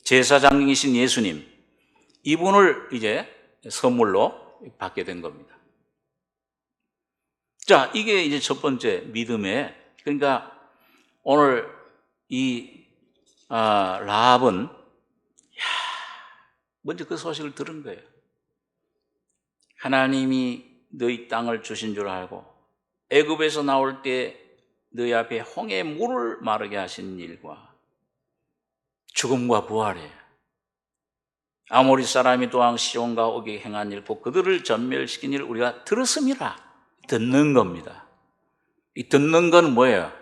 제사장이신 예수님, 이분을 이제 선물로 받게 된 겁니다. 자, 이게 이제 첫 번째 믿음의, 그러니까 오늘 이 라합은 먼저 그 소식을 들은 거예요. 하나님이 너희 땅을 주신 줄 알고 애굽에서 나올 때 너희 앞에 홍해 물을 마르게 하신 일과 죽음과 부활에 아모리 사람이 또한 시온과 옥에 행한 일, 곧 그들을 전멸시킨 일을 우리가 들었음이라. 듣는 겁니다. 이 듣는 건 뭐예요?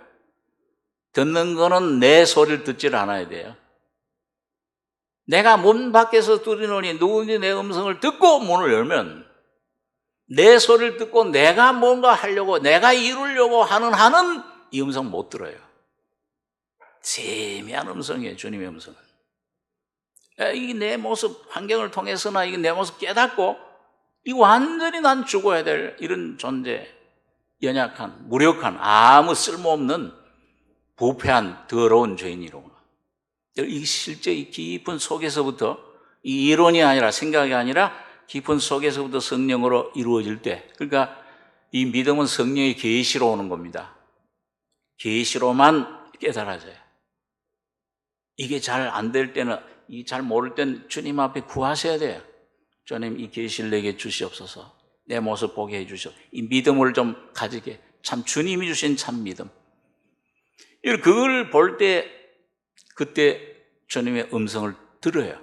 듣는 거는 내 소리를 듣질 않아야 돼요. 내가 문 밖에서 두드리노니 누구든지 내 음성을 듣고 문을 열면, 내 소리를 듣고 내가 뭔가 하려고, 내가 이루려고 하는 한은 이 음성 못 들어요. 세미한 음성이에요, 주님의 음성은. 이게 내 모습, 환경을 통해서나 이게 내 모습 깨닫고 이 완전히 난 죽어야 될 이런 존재, 연약한, 무력한, 아무 쓸모없는 부패한 더러운 죄인이로구나. 이 실제 이 깊은 속에서부터, 이 이론이 아니라 생각이 아니라 깊은 속에서부터 성령으로 이루어질 때, 그러니까 이 믿음은 성령의 계시로 오는 겁니다. 계시로만 깨달아져요. 이게 잘 안 될 때는, 이 잘 모를 땐 주님 앞에 구하셔야 돼요. 주님, 이 계시를 내게 주시옵소서. 내 모습 보게 해주시옵소서. 이 믿음을 좀 가지게, 참 주님이 주신 참 믿음. 그걸 볼 때, 그때 주님의 음성을 들어요.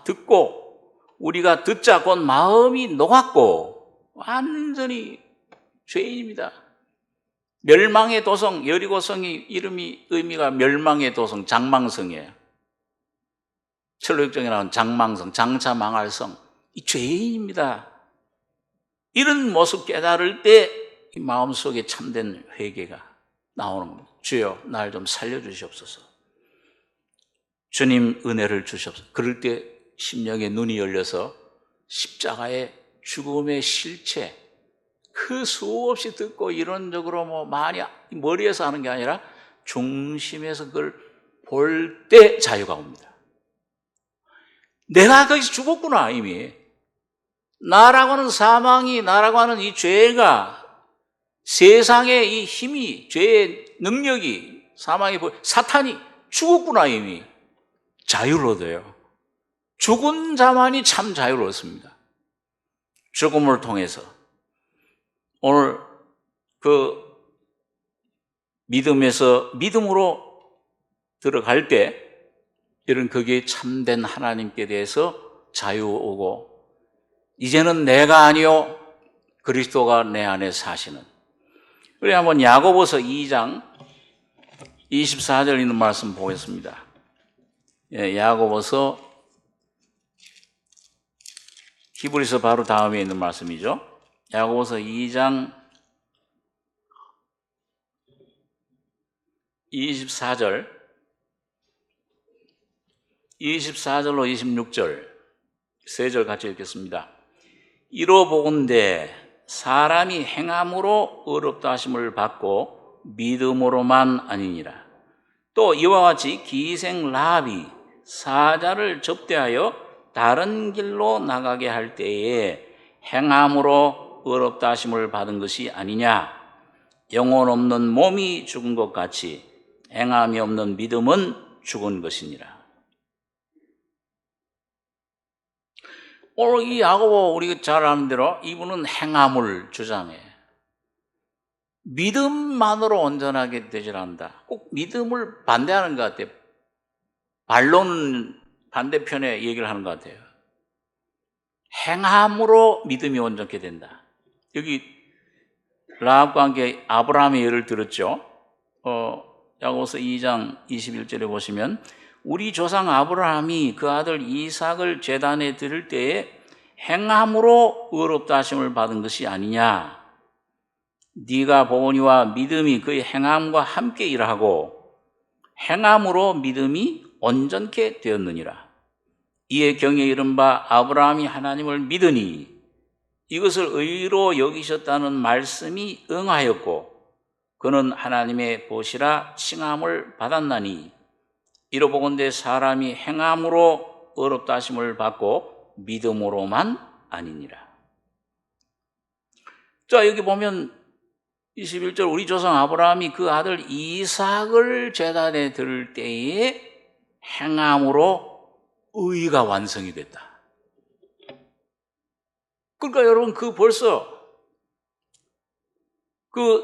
듣고, 우리가 듣자 곧 마음이 녹았고, 완전히 죄인입니다. 멸망의 도성, 여리고성이 의미가 멸망의 도성, 장망성이에요. 철로역정에 나온 장망성, 장차 망할 성, 이 죄인입니다. 이런 모습 깨달을 때 이 마음속에 참된 회개가 나오는 겁니다. 주여, 날 좀 살려주시옵소서. 주님 은혜를 주시옵소서. 그럴 때 심령의 눈이 열려서 십자가의 죽음의 실체, 그 수없이 듣고 이론적으로 많이 머리에서 하는 게 아니라 중심에서 그걸 볼 때 자유가 옵니다. 내가 거기서 죽었구나, 이미. 나라고 하는 사망이, 나라고 하는 이 죄가, 세상의 이 힘이, 죄의 능력이, 사탄이 죽었구나, 이미. 자유를 얻어요. 죽은 자만이 참 자유를 얻습니다. 죽음을 통해서. 오늘 그 믿음으로 들어갈 때, 이런 거기에 참된 하나님께 대해서 자유 오고, 이제는 내가 아니요 그리스도가 내 안에 사시는. 우리 한번 야고보서 2장 24절 있는 말씀 보겠습니다. 야고보서, 히브리서 바로 다음에 있는 말씀이죠. 야고보서 2장 24절로 26절 세 절 같이 읽겠습니다. 이로 보건대 사람이 행함으로 의롭다 하심을 받고 믿음으로만 아니니라. 또 이와 같이 기생 라합이 사자를 접대하여 다른 길로 나가게 할 때에 행함으로 의롭다 하심을 받은 것이 아니냐. 영혼 없는 몸이 죽은 것 같이 행함이 없는 믿음은 죽은 것이니라. 오늘 이 야고보 우리가 잘 아는 대로 이분은 행함을 주장해. 믿음만으로 온전하게 되질 않는다. 꼭 믿음을 반대하는 것 같아요. 반론은 반대편에 얘기를 하는 것 같아요. 행함으로 믿음이 온전케 된다. 여기 라합과 함께 아브라함의 예를 들었죠. 야고보서 2장 21절에 보시면 우리 조상 아브라함이 그 아들 이삭을 제단에 드릴 때에 행함으로 의롭다 하심을 받은 것이 아니냐. 네가 보거니와 믿음이 그의 행함과 함께 일하고 행함으로 믿음이 온전케 되었느니라. 이에 경에 이른 바 아브라함이 하나님을 믿으니 이것을 의로 여기셨다는 말씀이 응하였고 그는 하나님의 보시라 칭함을 받았나니 이로 보건대 사람이 행함으로 의롭다 하심을 받고 믿음으로만 아니니라. 자, 여기 보면 21절 우리 조상 아브라함이 그 아들 이삭을 제단에 드릴 때에 행함으로 의가 완성이 됐다. 그러니까 여러분 벌써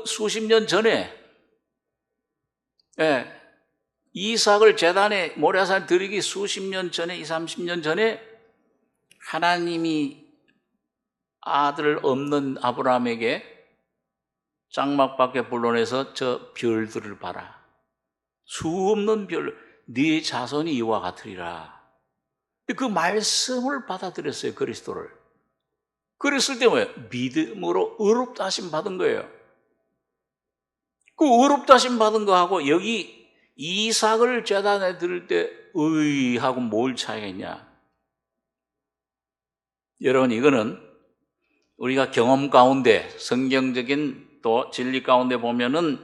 수십 년 전에 이삭을 제단에 모레아산 드리기 수십 년 전에 20, 30년 전에 하나님이 아들 없는 아브라함에게 장막 밖에 불러내서 저 별들을 봐라. 수 없는 별, 네 자손이 이와 같으리라. 그 말씀을 받아들였어요, 그리스도를. 그랬을 때 뭐예요? 믿음으로 의롭다 하심 받은 거예요. 그 의롭다 하심 받은 거하고 여기 이삭을 제단에 드릴 때 의하고 뭘 차이가 있냐? 여러분, 이거는 우리가 경험 가운데 성경적인 또 진리 가운데 보면은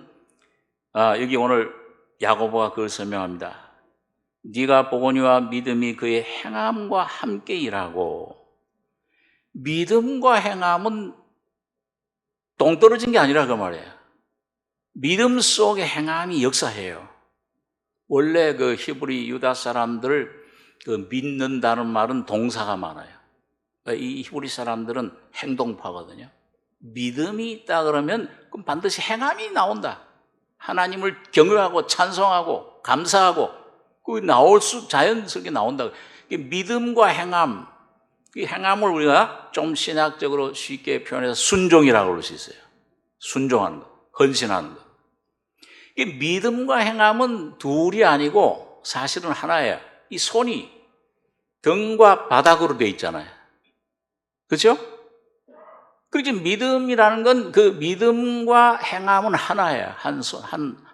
여기 오늘 야고보가 그걸 설명합니다. 네가 보거니와 믿음이 그의 행함과 함께 일하고. 믿음과 행함은 동떨어진 게 아니라 그 말이에요. 믿음 속에 행함이 역사해요. 원래 그 히브리 유다 사람들 그 믿는다는 말은 동사가 많아요. 이 히브리 사람들은 행동파거든요. 믿음이 있다 그러면 그럼 반드시 행함이 나온다. 하나님을 경외하고 찬송하고 감사하고 그 나올 수 자연스럽게 나온다. 믿음과 행함, 이 행함을 우리가 좀 신학적으로 쉽게 표현해서 순종이라고 그럴 수 있어요. 순종하는 거, 헌신하는 거. 이 믿음과 행함은 둘이 아니고 사실은 하나예요. 이 손이 등과 바닥으로 돼 있잖아요. 그렇죠? 그렇지, 믿음이라는 건 그 믿음과 행함은 하나예요.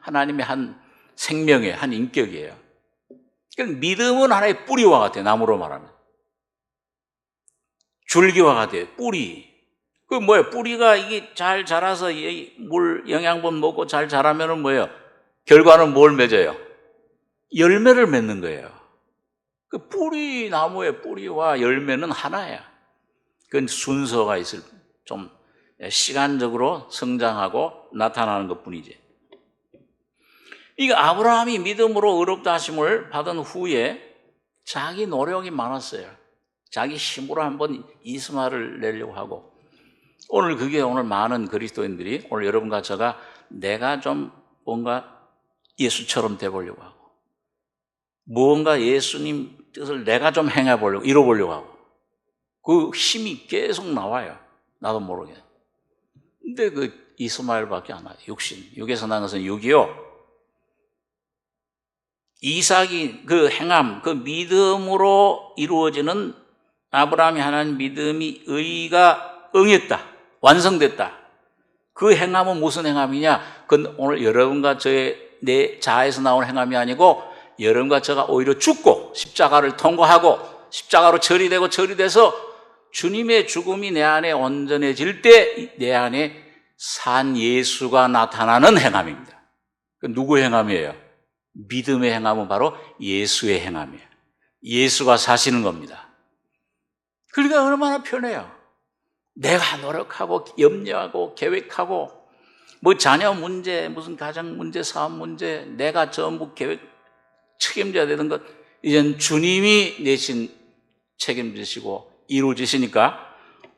하나님의 한 생명의 한 인격이에요. 그러니까 믿음은 하나의 뿌리와 같아요. 나무로 말하면. 줄기와 같아요. 뿌리. 그 뭐예요? 뿌리가 이게 잘 자라서 물 영양분 먹고 잘 자라면은 뭐예요? 결과는 뭘 맺어요? 열매를 맺는 거예요. 그 뿌리, 나무의 뿌리와 열매는 하나야. 그건 순서가 있을, 좀 시간적으로 성장하고 나타나는 것 뿐이지. 이게 아브라함이 믿음으로 의롭다 하심을 받은 후에 자기 노력이 많았어요. 자기 힘으로 한번 이스마엘을 내려고 하고. 오늘 많은 그리스도인들이 오늘 여러분과 제가 내가 좀 뭔가 예수처럼 돼보려고 하고 무언가 예수님 뜻을 내가 좀 행해보려고, 이뤄보려고 하고 그 힘이 계속 나와요. 나도 모르게. 근데 그 이스마엘밖에 안 와요. 육에서 난 것은 육이요. 이삭이 그 행함, 그 믿음으로 이루어지는 아브라함이 하나님 믿음이 의가 응했다. 완성됐다. 그 행함은 무슨 행함이냐? 그건 오늘 여러분과 내 자아에서 나온 행함이 아니고 여러분과 제가 오히려 죽고 십자가를 통과하고 십자가로 처리되고 처리돼서 주님의 죽음이 내 안에 온전해질 때 내 안에 산 예수가 나타나는 행함입니다. 그 누구 행함이에요? 믿음의 행함은 바로 예수의 행함이에요. 예수가 사시는 겁니다. 그러니까 얼마나 편해요. 내가 노력하고 염려하고 계획하고 뭐 자녀 문제, 무슨 가정 문제, 사업 문제 내가 전부 책임져야 되는 것 이젠 주님이 내신 책임지시고 이루어지시니까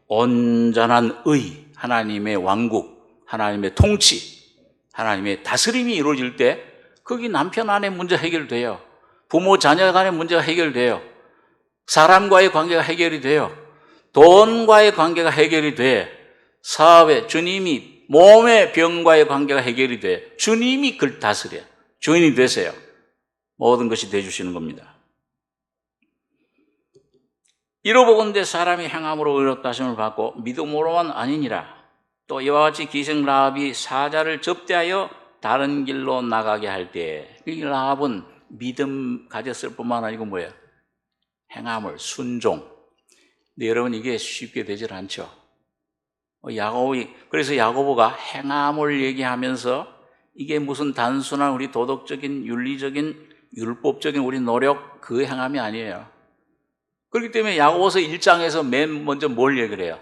온전한 의, 하나님의 왕국, 하나님의 통치, 하나님의 다스림이 이루어질 때 거기 남편 아내 문제 해결돼요. 부모 자녀 간의 문제가 해결돼요. 사람과의 관계가 해결이 돼요. 돈과의 관계가 해결이 돼. 사업에 주님이 몸의 병과의 관계가 해결이 돼. 주님이 그걸 다스려. 주인이 되세요. 모든 것이 되주시는 겁니다. 이로보건대 사람이 행함으로 의롭다 하심을 받고 믿음으로만 아니니라. 또 이와 같이 기생 라합이 사자를 접대하여 다른 길로 나가게 할 때 이 라합은 믿음 가졌을 뿐만 아니고 뭐예요? 행함을, 순종. 근데 여러분 이게 쉽게 되질 않죠. 그래서 야고보가 행함을 얘기하면서 이게 무슨 단순한 우리 도덕적인, 윤리적인, 율법적인 우리 노력 그 행함이 아니에요. 그렇기 때문에 야고보서 1장에서 맨 먼저 뭘 얘기를 해요?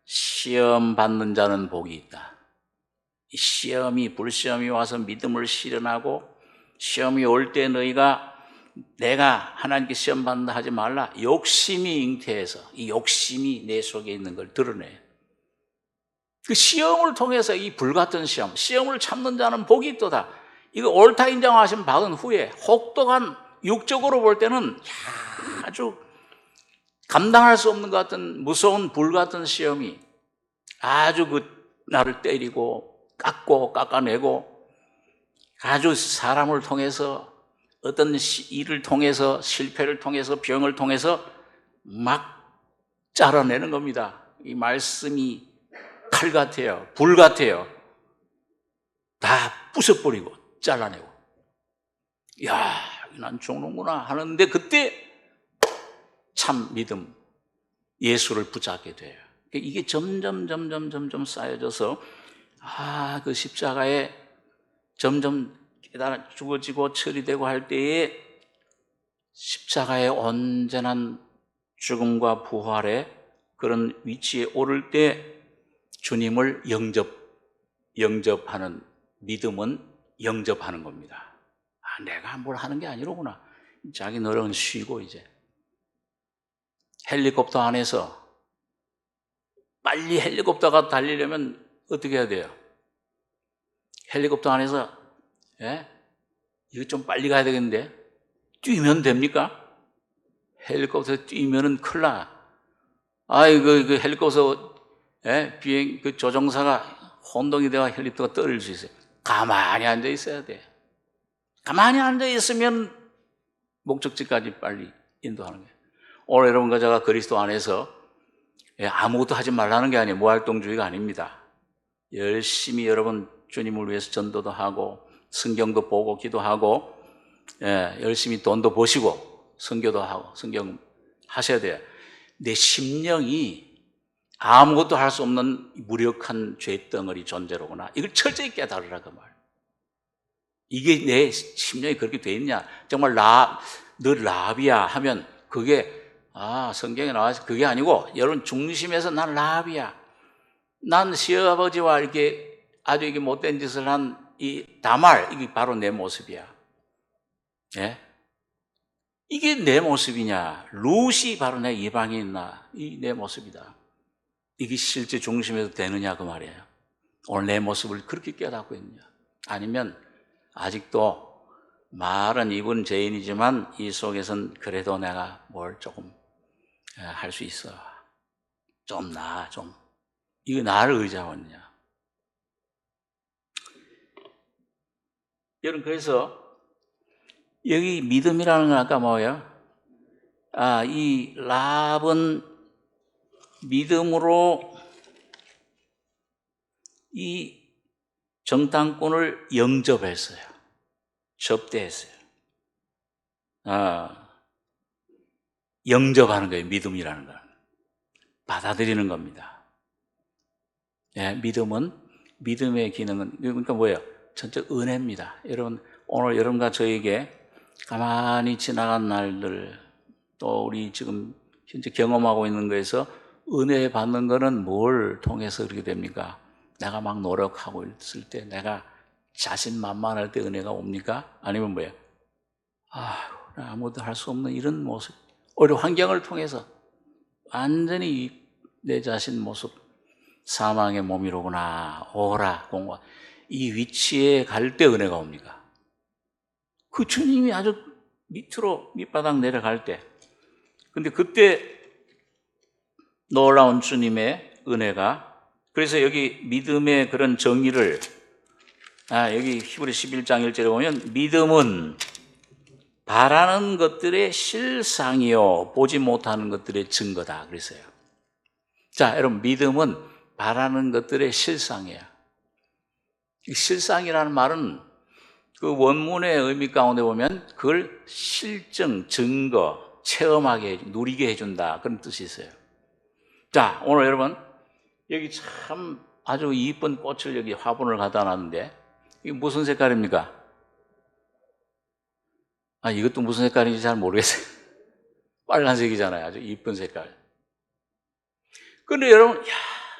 시험 받는 자는 복이 있다. 시험이, 불시험이 와서 믿음을 실현하고 시험이 올 때 너희가 내가 하나님께 시험 받는다 하지 말라. 욕심이 잉태해서 이 욕심이 내 속에 있는 걸 드러내요. 그 시험을 통해서 이 불같은 시험을 참는 자는 복이 있도다. 이거 옳다 인정하신 받은 후에 혹독한 육적으로 볼 때는 아주 감당할 수 없는 것 같은 무서운 불같은 시험이 아주 나를 때리고 깎아내고 아주 사람을 통해서 어떤 일을 통해서 실패를 통해서 병을 통해서 막 잘라내는 겁니다. 이 말씀이 칼 같아요. 불 같아요. 다 부숴버리고 잘라내고 야, 난 죽는구나 하는데 그때 참 믿음 예수를 붙잡게 돼요. 이게 점점 쌓여져서 그 십자가에 점점 깨달아 죽어지고 처리되고 할 때에 십자가의 온전한 죽음과 부활의 그런 위치에 오를 때 주님을 영접하는 믿음은 영접하는 겁니다. 내가 뭘 하는 게 아니로구나. 자기 노력은 쉬고 이제 헬리콥터 안에서 빨리 헬리콥터가 달리려면 어떻게 해야 돼요? 헬리콥터 안에서 이거 좀 빨리 가야 되겠는데 뛰면 됩니까? 헬리콥터 뛰면은 큰일 나. 그 헬리콥터 비행 그 조종사가 혼동이 되어 헬리콥터가 떨어질 수 있어요. 가만히 앉아 있어야 돼. 가만히 앉아 있으면 목적지까지 빨리 인도하는 거예요. 오늘 여러분과 제가 그리스도 안에서 아무것도 하지 말라는 게 아니에요. 무활동주의가 아닙니다. 열심히 여러분 주님을 위해서 전도도 하고 성경도 보고 기도하고 열심히 돈도 버시고 선교도 하고 성경 하셔야 돼요. 내 심령이 아무것도 할 수 없는 무력한 죄덩어리 존재로구나. 이걸 철저히 깨달으라 그 말. 이게 내 심령이 그렇게 돼 있냐? 정말 너 라비야 하면 그게 성경에 나와서 그게 아니고 여러분 중심에서 난 라비야. 난 시어아버지와 이렇게 아주 이게 못된 짓을 한 이 다말 이게 바로 내 모습이야. 이게 내 모습이냐? 룻이 바로 내 이방인 이 내 모습이다. 이게 실제 중심에서 되느냐 그 말이에요. 오늘 내 모습을 그렇게 깨닫고 있느냐? 아니면 아직도 말은 입은 죄인이지만 이 속에선 그래도 내가 뭘 조금 할 수 있어. 좀 이거 나를 의지하고 있느냐? 여러분 그래서 여기 믿음이라는 건 아까 뭐예요? 이 랍은 믿음으로 이 정탐꾼을 영접했어요. 접대했어요. 영접하는 거예요. 믿음이라는 건. 받아들이는 겁니다. 믿음은, 믿음의 기능은, 그러니까 뭐예요? 전적 은혜입니다. 여러분, 오늘 여러분과 저에게 가만히 지나간 날들, 또 우리 지금 현재 경험하고 있는 거에서 은혜 받는 거는 뭘 통해서 그렇게 됩니까? 내가 막 노력하고 있을 때, 내가 자신만만할 때 은혜가 옵니까? 아니면 뭐예요? 아무것도 할 수 없는 이런 모습. 오히려 환경을 통해서 완전히 내 자신 모습, 사망의 몸이로구나, 오라, 공과. 이 위치에 갈 때 은혜가 옵니까? 그 주님이 아주 밑으로, 밑바닥 내려갈 때. 근데 그때 놀라운 주님의 은혜가, 그래서 여기 믿음의 그런 정의를, 여기 히브리 11장 1절에 보면 믿음은 바라는 것들의 실상이요 보지 못하는 것들의 증거다 그랬어요. 자, 여러분 믿음은 바라는 것들의 실상이에요. 실상이라는 말은 그 원문의 의미 가운데 보면 그걸 실증, 증거, 체험하게, 누리게 해준다 그런 뜻이 있어요. 자, 오늘 여러분 여기 참 아주 이쁜 꽃을 여기 화분을 갖다 놨는데 이게 무슨 색깔입니까? 이것도 무슨 색깔인지 잘 모르겠어요. 빨간색이잖아요. 아주 이쁜 색깔. 근데 여러분,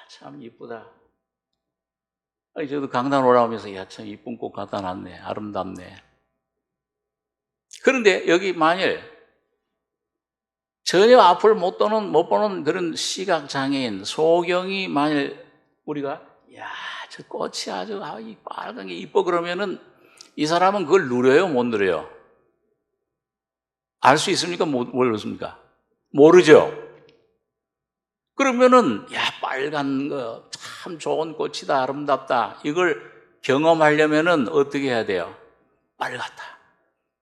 참 이쁘다. 저도 강단 올라오면서, 참 이쁜 꽃 갖다 놨네. 아름답네. 그런데 여기 만일 전혀 앞을 못 보는 그런 시각장애인, 소경이 만일 우리가, 저 꽃이 아주 이 빨간 게 이뻐 그러면은 이 사람은 그걸 누려요? 못 누려요? 알 수 있습니까? 모르십니까? 모르죠? 그러면은, 빨간 거, 참 좋은 꽃이다, 아름답다. 이걸 경험하려면은 어떻게 해야 돼요? 빨갛다.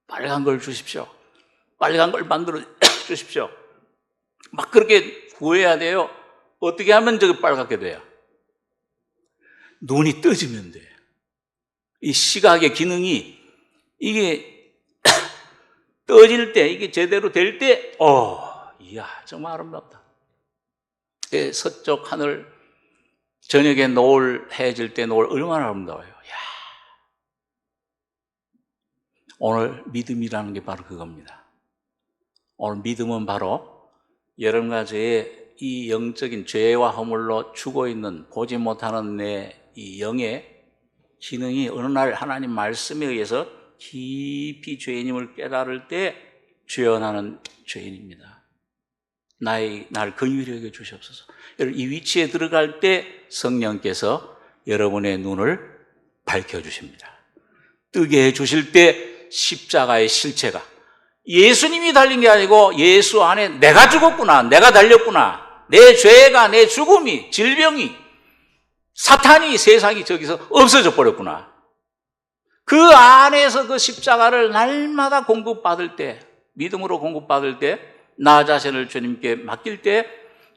빨간 걸 주십시오. 빨간 걸 만들어 주십시오. 막 그렇게 구해야 돼요. 어떻게 하면 저게 빨갛게 돼요? 눈이 떠지면 돼요. 이 시각의 기능이, 이게 떠질 때, 이게 제대로 될 때, 이야, 정말 아름답다. 서쪽 하늘 저녁에 노을 해질 때 노을 얼마나 아름다워요. 야. 오늘 믿음이라는 게 바로 그겁니다. 오늘 믿음은 바로 여러분과 저의 이 영적인 죄와 허물로 죽어 있는 보지 못하는 내 이 영의 기능이 어느 날 하나님 말씀에 의해서 깊이 죄인임을 깨달을 때 죄어나는 죄인입니다. 날 긍휼히 여겨 주시옵소서. 여러분, 이 위치에 들어갈 때 성령께서 여러분의 눈을 밝혀주십니다. 뜨게 해주실 때 십자가의 실체가 예수님이 달린 게 아니고 예수 안에 내가 죽었구나, 내가 달렸구나, 내 죄가, 내 죽음이, 질병이, 사탄이, 세상이 저기서 없어져 버렸구나. 그 안에서 그 십자가를 날마다 공급받을 때, 믿음으로 공급받을 때, 나 자신을 주님께 맡길 때,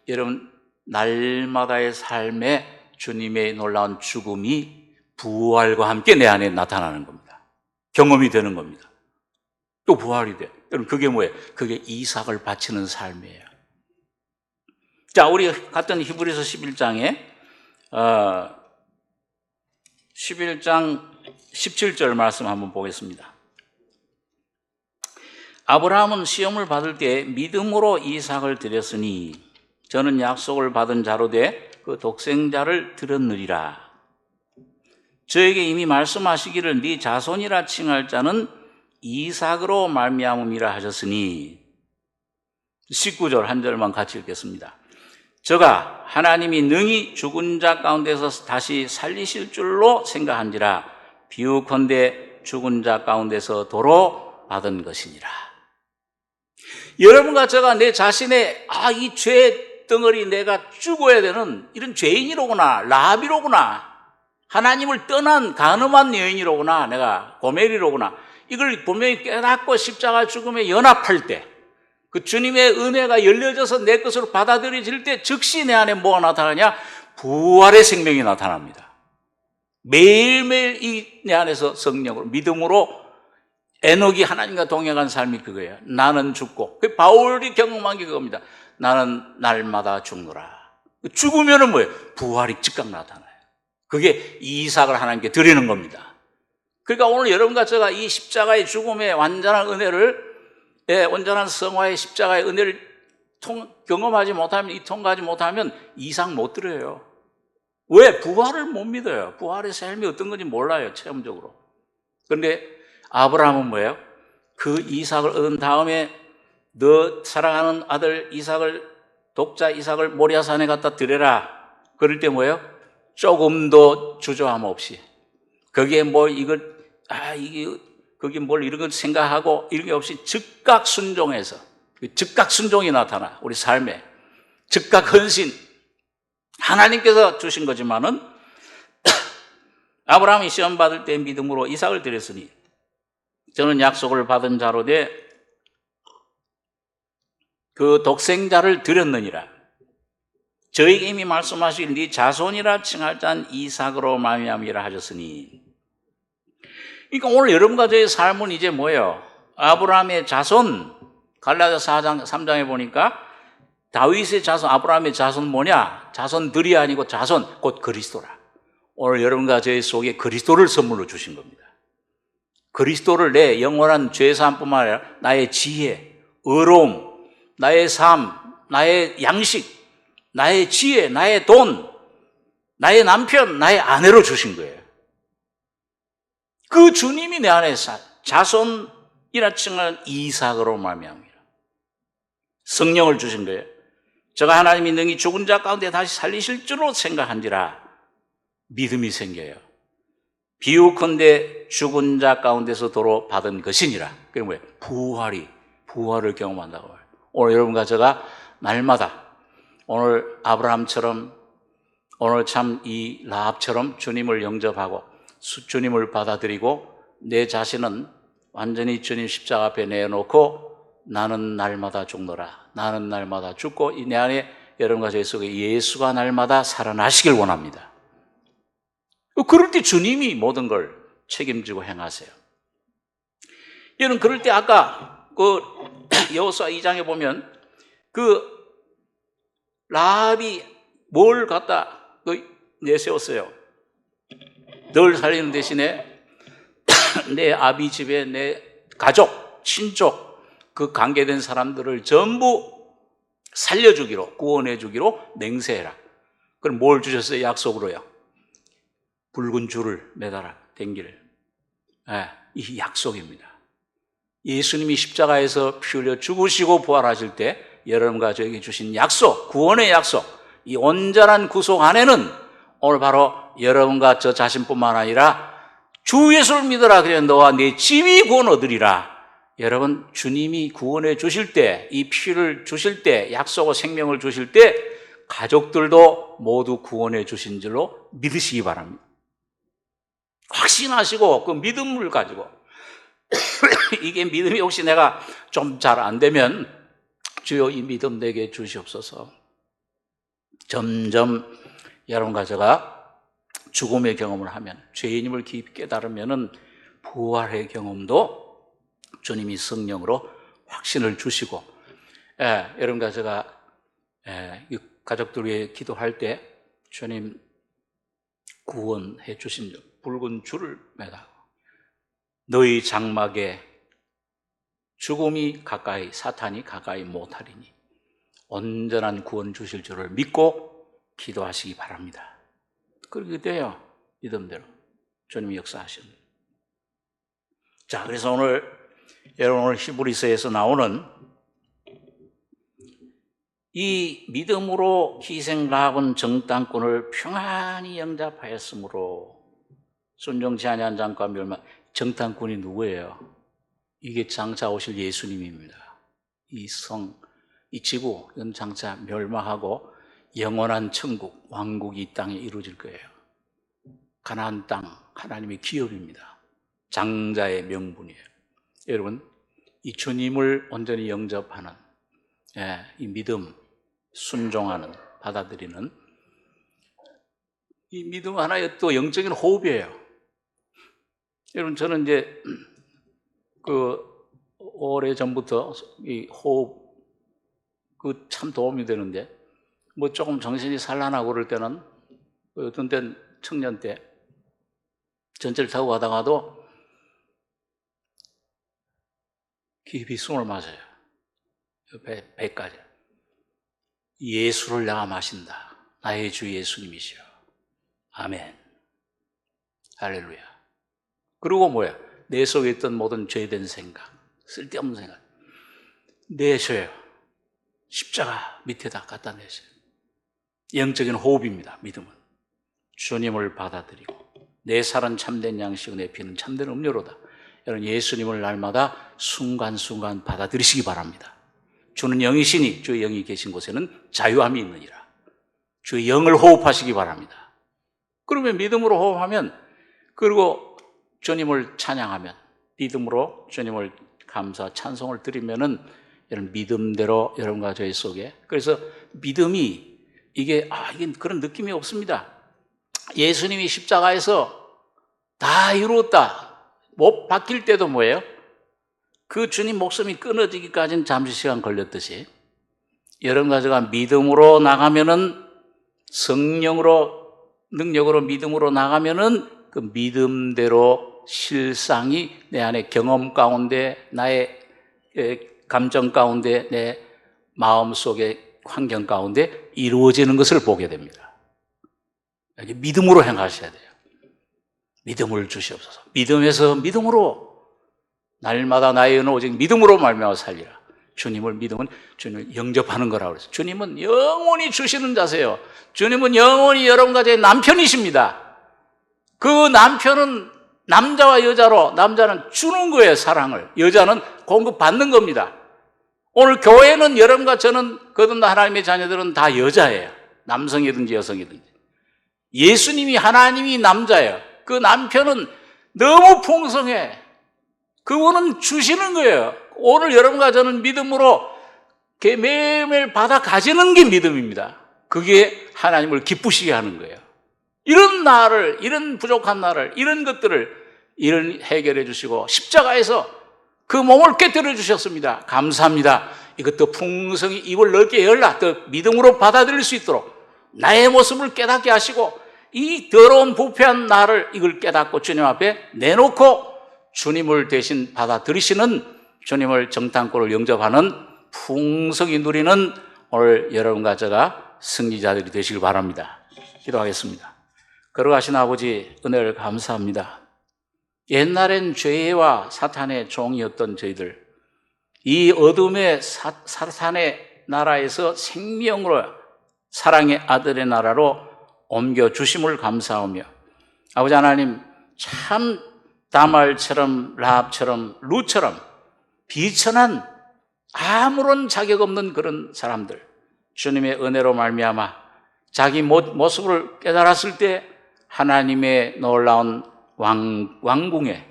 여러분, 날마다의 삶에 주님의 놀라운 죽음이 부활과 함께 내 안에 나타나는 겁니다. 경험이 되는 겁니다. 또 부활이 돼. 여러분, 그게 뭐예요? 그게 이삭을 바치는 삶이에요. 자, 우리 갔던 히브리서 11장에 11장 17절 말씀 한번 보겠습니다. 아브라함은 시험을 받을 때 믿음으로 이삭을 드렸으니 저는 약속을 받은 자로 돼 그 독생자를 드렸느니라. 저에게 이미 말씀하시기를 네 자손이라 칭할 자는 이삭으로 말미암음이라 하셨으니 19절 한 절만 같이 읽겠습니다. 저가 하나님이 능히 죽은 자 가운데서 다시 살리실 줄로 생각한지라 비유컨대 죽은 자 가운데서 도로 받은 것이니라. 여러분과 제가 내 자신의 이 죄 덩어리 내가 죽어야 되는 이런 죄인이로구나, 라비로구나, 하나님을 떠난 간음한 여인이로구나, 내가 고멜이로구나, 이걸 분명히 깨닫고 십자가 죽음에 연합할 때, 그 주님의 은혜가 열려져서 내 것으로 받아들여질 때 즉시 내 안에 뭐가 나타나냐? 부활의 생명이 나타납니다. 매일매일 내 안에서 성령으로, 믿음으로 에녹이 하나님과 동행한 삶이 그거예요. 나는 죽고, 바울이 경험한 게 그겁니다. 나는 날마다 죽노라. 죽으면은 뭐예요? 부활이 즉각 나타나요. 그게 이삭을 하나님께 드리는 겁니다. 그러니까 오늘 여러분과 제가 이 십자가의 죽음의 완전한 은혜를, 온전한 성화의 십자가의 은혜를 경험하지 못하면, 통과하지 못하면 이삭 못 드려요. 왜? 부활을 못 믿어요. 부활의 삶이 어떤 건지 몰라요, 체험적으로. 그런데 아브라함은 뭐예요? 그 이삭을 얻은 다음에 너 사랑하는 아들 이삭을, 독자 이삭을 모리아산에 갖다 드려라. 그럴 때 뭐예요? 조금도 주저함 없이, 거기에 거기 뭘 이런 걸 생각하고 이런 게 없이 즉각 순종해서, 즉각 순종이 나타나. 우리 삶에 즉각 헌신, 하나님께서 주신 거지만은 아브라함이 시험 받을 때 믿음으로 이삭을 드렸으니 저는 약속을 받은 자로 돼 그 독생자를 드렸느니라. 저에게 이미 말씀하신 네 자손이라 칭할 자는 이삭으로 말미암이라 하셨으니. 그러니까 오늘 여러분과 저의 삶은 이제 뭐예요? 아브라함의 자손, 갈라디아 4장 3장에 보니까 다윗의 자손, 아브라함의 자손 뭐냐? 자손들이 아니고 자손, 곧 그리스도라. 오늘 여러분과 저의 속에 그리스도를 선물로 주신 겁니다. 그리스도를 내 영원한 죄사함뿐만 아니라 나의 지혜, 의로움, 나의 삶, 나의 양식, 나의 지혜, 나의 돈, 나의 남편, 나의 아내로 주신 거예요. 그 주님이 내 안에 자손이라 칭하는 이삭으로 말미암이라. 성령을 주신 거예요. 저가 하나님이 능히 죽은 자 가운데 다시 살리실 줄로 생각한지라 믿음이 생겨요. 비유컨대 죽은 자 가운데서 도로 받은 것이니라. 그게 뭐예요? 부활을 경험한다고 해요. 오늘 여러분과 제가 날마다 오늘 아브라함처럼, 오늘 참 이 라합처럼 주님을 영접하고 주님을 받아들이고 내 자신은 완전히 주님 십자가 앞에 내놓고 나는 날마다 죽노라, 나는 날마다 죽고 내 안에 여러분과 제 속에 예수가 날마다 살아나시길 원합니다. 그럴 때 주님이 모든 걸 책임지고 행하세요. 여러분, 그럴 때 아까 여호수아 2장에 보면 그 라합이 뭘 갖다 내세웠어요? 널 살리는 대신에 내 아비 집에 내 가족, 친족, 그 관계된 사람들을 전부 살려주기로, 구원해주기로 맹세해라. 그럼 뭘 주셨어요? 약속으로요. 붉은 줄을 매달아 댕기를. 이 약속입니다. 예수님이 십자가에서 피 흘려 죽으시고 부활하실 때 여러분과 저에게 주신 약속, 구원의 약속, 이 온전한 구속 안에는 오늘 바로 여러분과 저 자신뿐만 아니라 주 예수를 믿어라. 그래 너와 네 집이 구원 얻으리라. 여러분, 주님이 구원해 주실 때, 이 피를 주실 때, 약속과 생명을 주실 때 가족들도 모두 구원해 주신 줄로 믿으시기 바랍니다. 확신하시고 그 믿음을 가지고 이게 믿음이 혹시 내가 좀 잘 안 되면 주여 이 믿음 내게 주시옵소서. 점점 여러분과 제가 죽음의 경험을 하면, 죄인임을 깊이 깨달으면은 부활의 경험도 주님이 성령으로 확신을 주시고, 여러분과 제가 가족들 위해 기도할 때 주님 구원해 주신 붉은 줄을 매다고 너희 장막에 죽음이 가까이, 사탄이 가까이 못하리니 온전한 구원 주실 줄을 믿고 기도하시기 바랍니다. 그렇게 돼요. 믿음대로 주님이 역사하십니다. 자, 그래서 여러분 오늘 히브리서에서 나오는 이 믿음으로 희생 라합은 정탐꾼을 평안히 영접하였으므로 순종치 아니한 장과 멸망. 정탐꾼이 누구예요? 이게 장차 오실 예수님입니다. 이 지구, 이건 장차 멸망하고 영원한 천국, 왕국이 이 땅에 이루어질 거예요. 가나안 땅, 하나님의 기업입니다. 장자의 명분이에요. 여러분, 이 주님을 온전히 영접하는, 이 믿음, 순종하는, 받아들이는 이 믿음 하나의 또 영적인 호흡이에요. 여러분, 저는 이제 오래전부터 이 호흡 참 도움이 되는데, 뭐 조금 정신이 산란하고 그럴 때는, 어떤 때는 청년 때 전철 타고 가다가도 깊이 숨을 마셔요. 배까지. 예수를 내가 마신다. 나의 주 예수님이시여. 아멘. 할렐루야. 그리고 뭐야? 내 속에 있던 모든 죄된 생각, 쓸데없는 생각 내셔요. 십자가 밑에다 갖다 내셔요. 영적인 호흡입니다. 믿음은 주님을 받아들이고, 내 살은 참된 양식이고 내 피는 참된 음료로다. 여러분, 예수님을 날마다 순간순간 받아들이시기 바랍니다. 주는 영이시니 주의 영이 계신 곳에는 자유함이 있느니라. 주의 영을 호흡하시기 바랍니다. 그러면 믿음으로 호흡하면, 그리고 주님을 찬양하면, 믿음으로 주님을 감사 찬송을 드리면은 여러분 믿음대로 여러분과 저희 속에, 그래서 믿음이 이게 그런 느낌이 없습니다. 예수님이 십자가에서 다 이루었다. 못 박힐 때도 뭐예요? 그 주님 목숨이 끊어지기까지는 잠시 시간 걸렸듯이, 여러분과 제가 믿음으로 나가면은, 성령으로, 능력으로 믿음으로 나가면은 그 믿음대로 실상이 내 안에 경험 가운데, 나의 감정 가운데, 내 마음 속의 환경 가운데 이루어지는 것을 보게 됩니다. 믿음으로 행하셔야 돼요. 믿음을 주시옵소서. 믿음에서 믿음으로, 날마다 나의 은은 오직 믿음으로 말미암아 살리라. 주님을 믿으면 주님을 영접하는 거라고 그랬어요. 주님은 영원히 주시는 자세요. 주님은 영원히 여러분과 제 남편이십니다. 그 남편은 남자와 여자로, 남자는 주는 거예요, 사랑을. 여자는 공급받는 겁니다. 오늘 교회는 여러분과 저는, 거듭난 하나님의 자녀들은 다 여자예요. 남성이든지 여성이든지. 예수님이, 하나님이 남자예요. 그 남편은 너무 풍성해. 그분은 주시는 거예요. 오늘 여러분과 저는 믿음으로 매일매일 받아 가지는 게 믿음입니다. 그게 하나님을 기쁘시게 하는 거예요. 이런 나를, 이런 부족한 나를, 이런 것들을 이런 해결해 주시고 십자가에서 그 몸을 깨뜨려 주셨습니다. 감사합니다. 이것 더 풍성히 입을 넓게 열라, 더 믿음으로 받아들일 수 있도록 나의 모습을 깨닫게 하시고 이 더러운 부패한 나를 이걸 깨닫고 주님 앞에 내놓고 주님을 대신 받아들이시는 주님을 정탐꾼을 영접하는 풍성히 누리는 오늘 여러분과 제가 승리자들이 되시길 바랍니다. 기도하겠습니다. 걸어가신 아버지 은혜를 감사합니다. 옛날엔 죄와 사탄의 종이었던 저희들, 이 어둠의 사탄의 나라에서 생명으로 사랑의 아들의 나라로 옮겨주심을 감사하며 아버지 하나님, 참 다말처럼 라합처럼 루처럼 비천한 아무런 자격 없는 그런 사람들, 주님의 은혜로 말미암아 자기 모습을 깨달았을 때 하나님의 놀라운 왕궁에,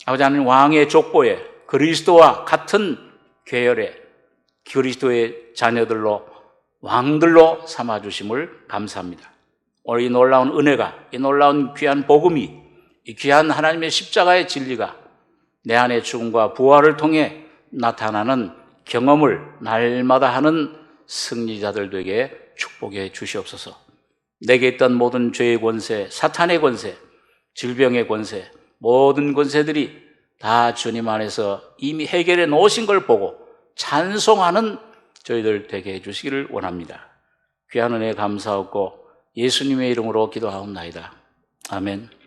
아버지 하나님 왕의 족보에 그리스도와 같은 계열의 그리스도의 자녀들로 왕들로 삼아주심을 감사합니다. 오늘 이 놀라운 은혜가, 이 놀라운 귀한 복음이, 이 귀한 하나님의 십자가의 진리가 내 안의 죽음과 부활을 통해 나타나는 경험을 날마다 하는 승리자들에게 축복해 주시옵소서. 내게 있던 모든 죄의 권세, 사탄의 권세, 질병의 권세, 모든 권세들이 다 주님 안에서 이미 해결해 놓으신 걸 보고 찬송하는 저희들 되게 해주시기를 원합니다. 귀한 은혜 감사하고 예수님의 이름으로 기도하옵나이다. 아멘.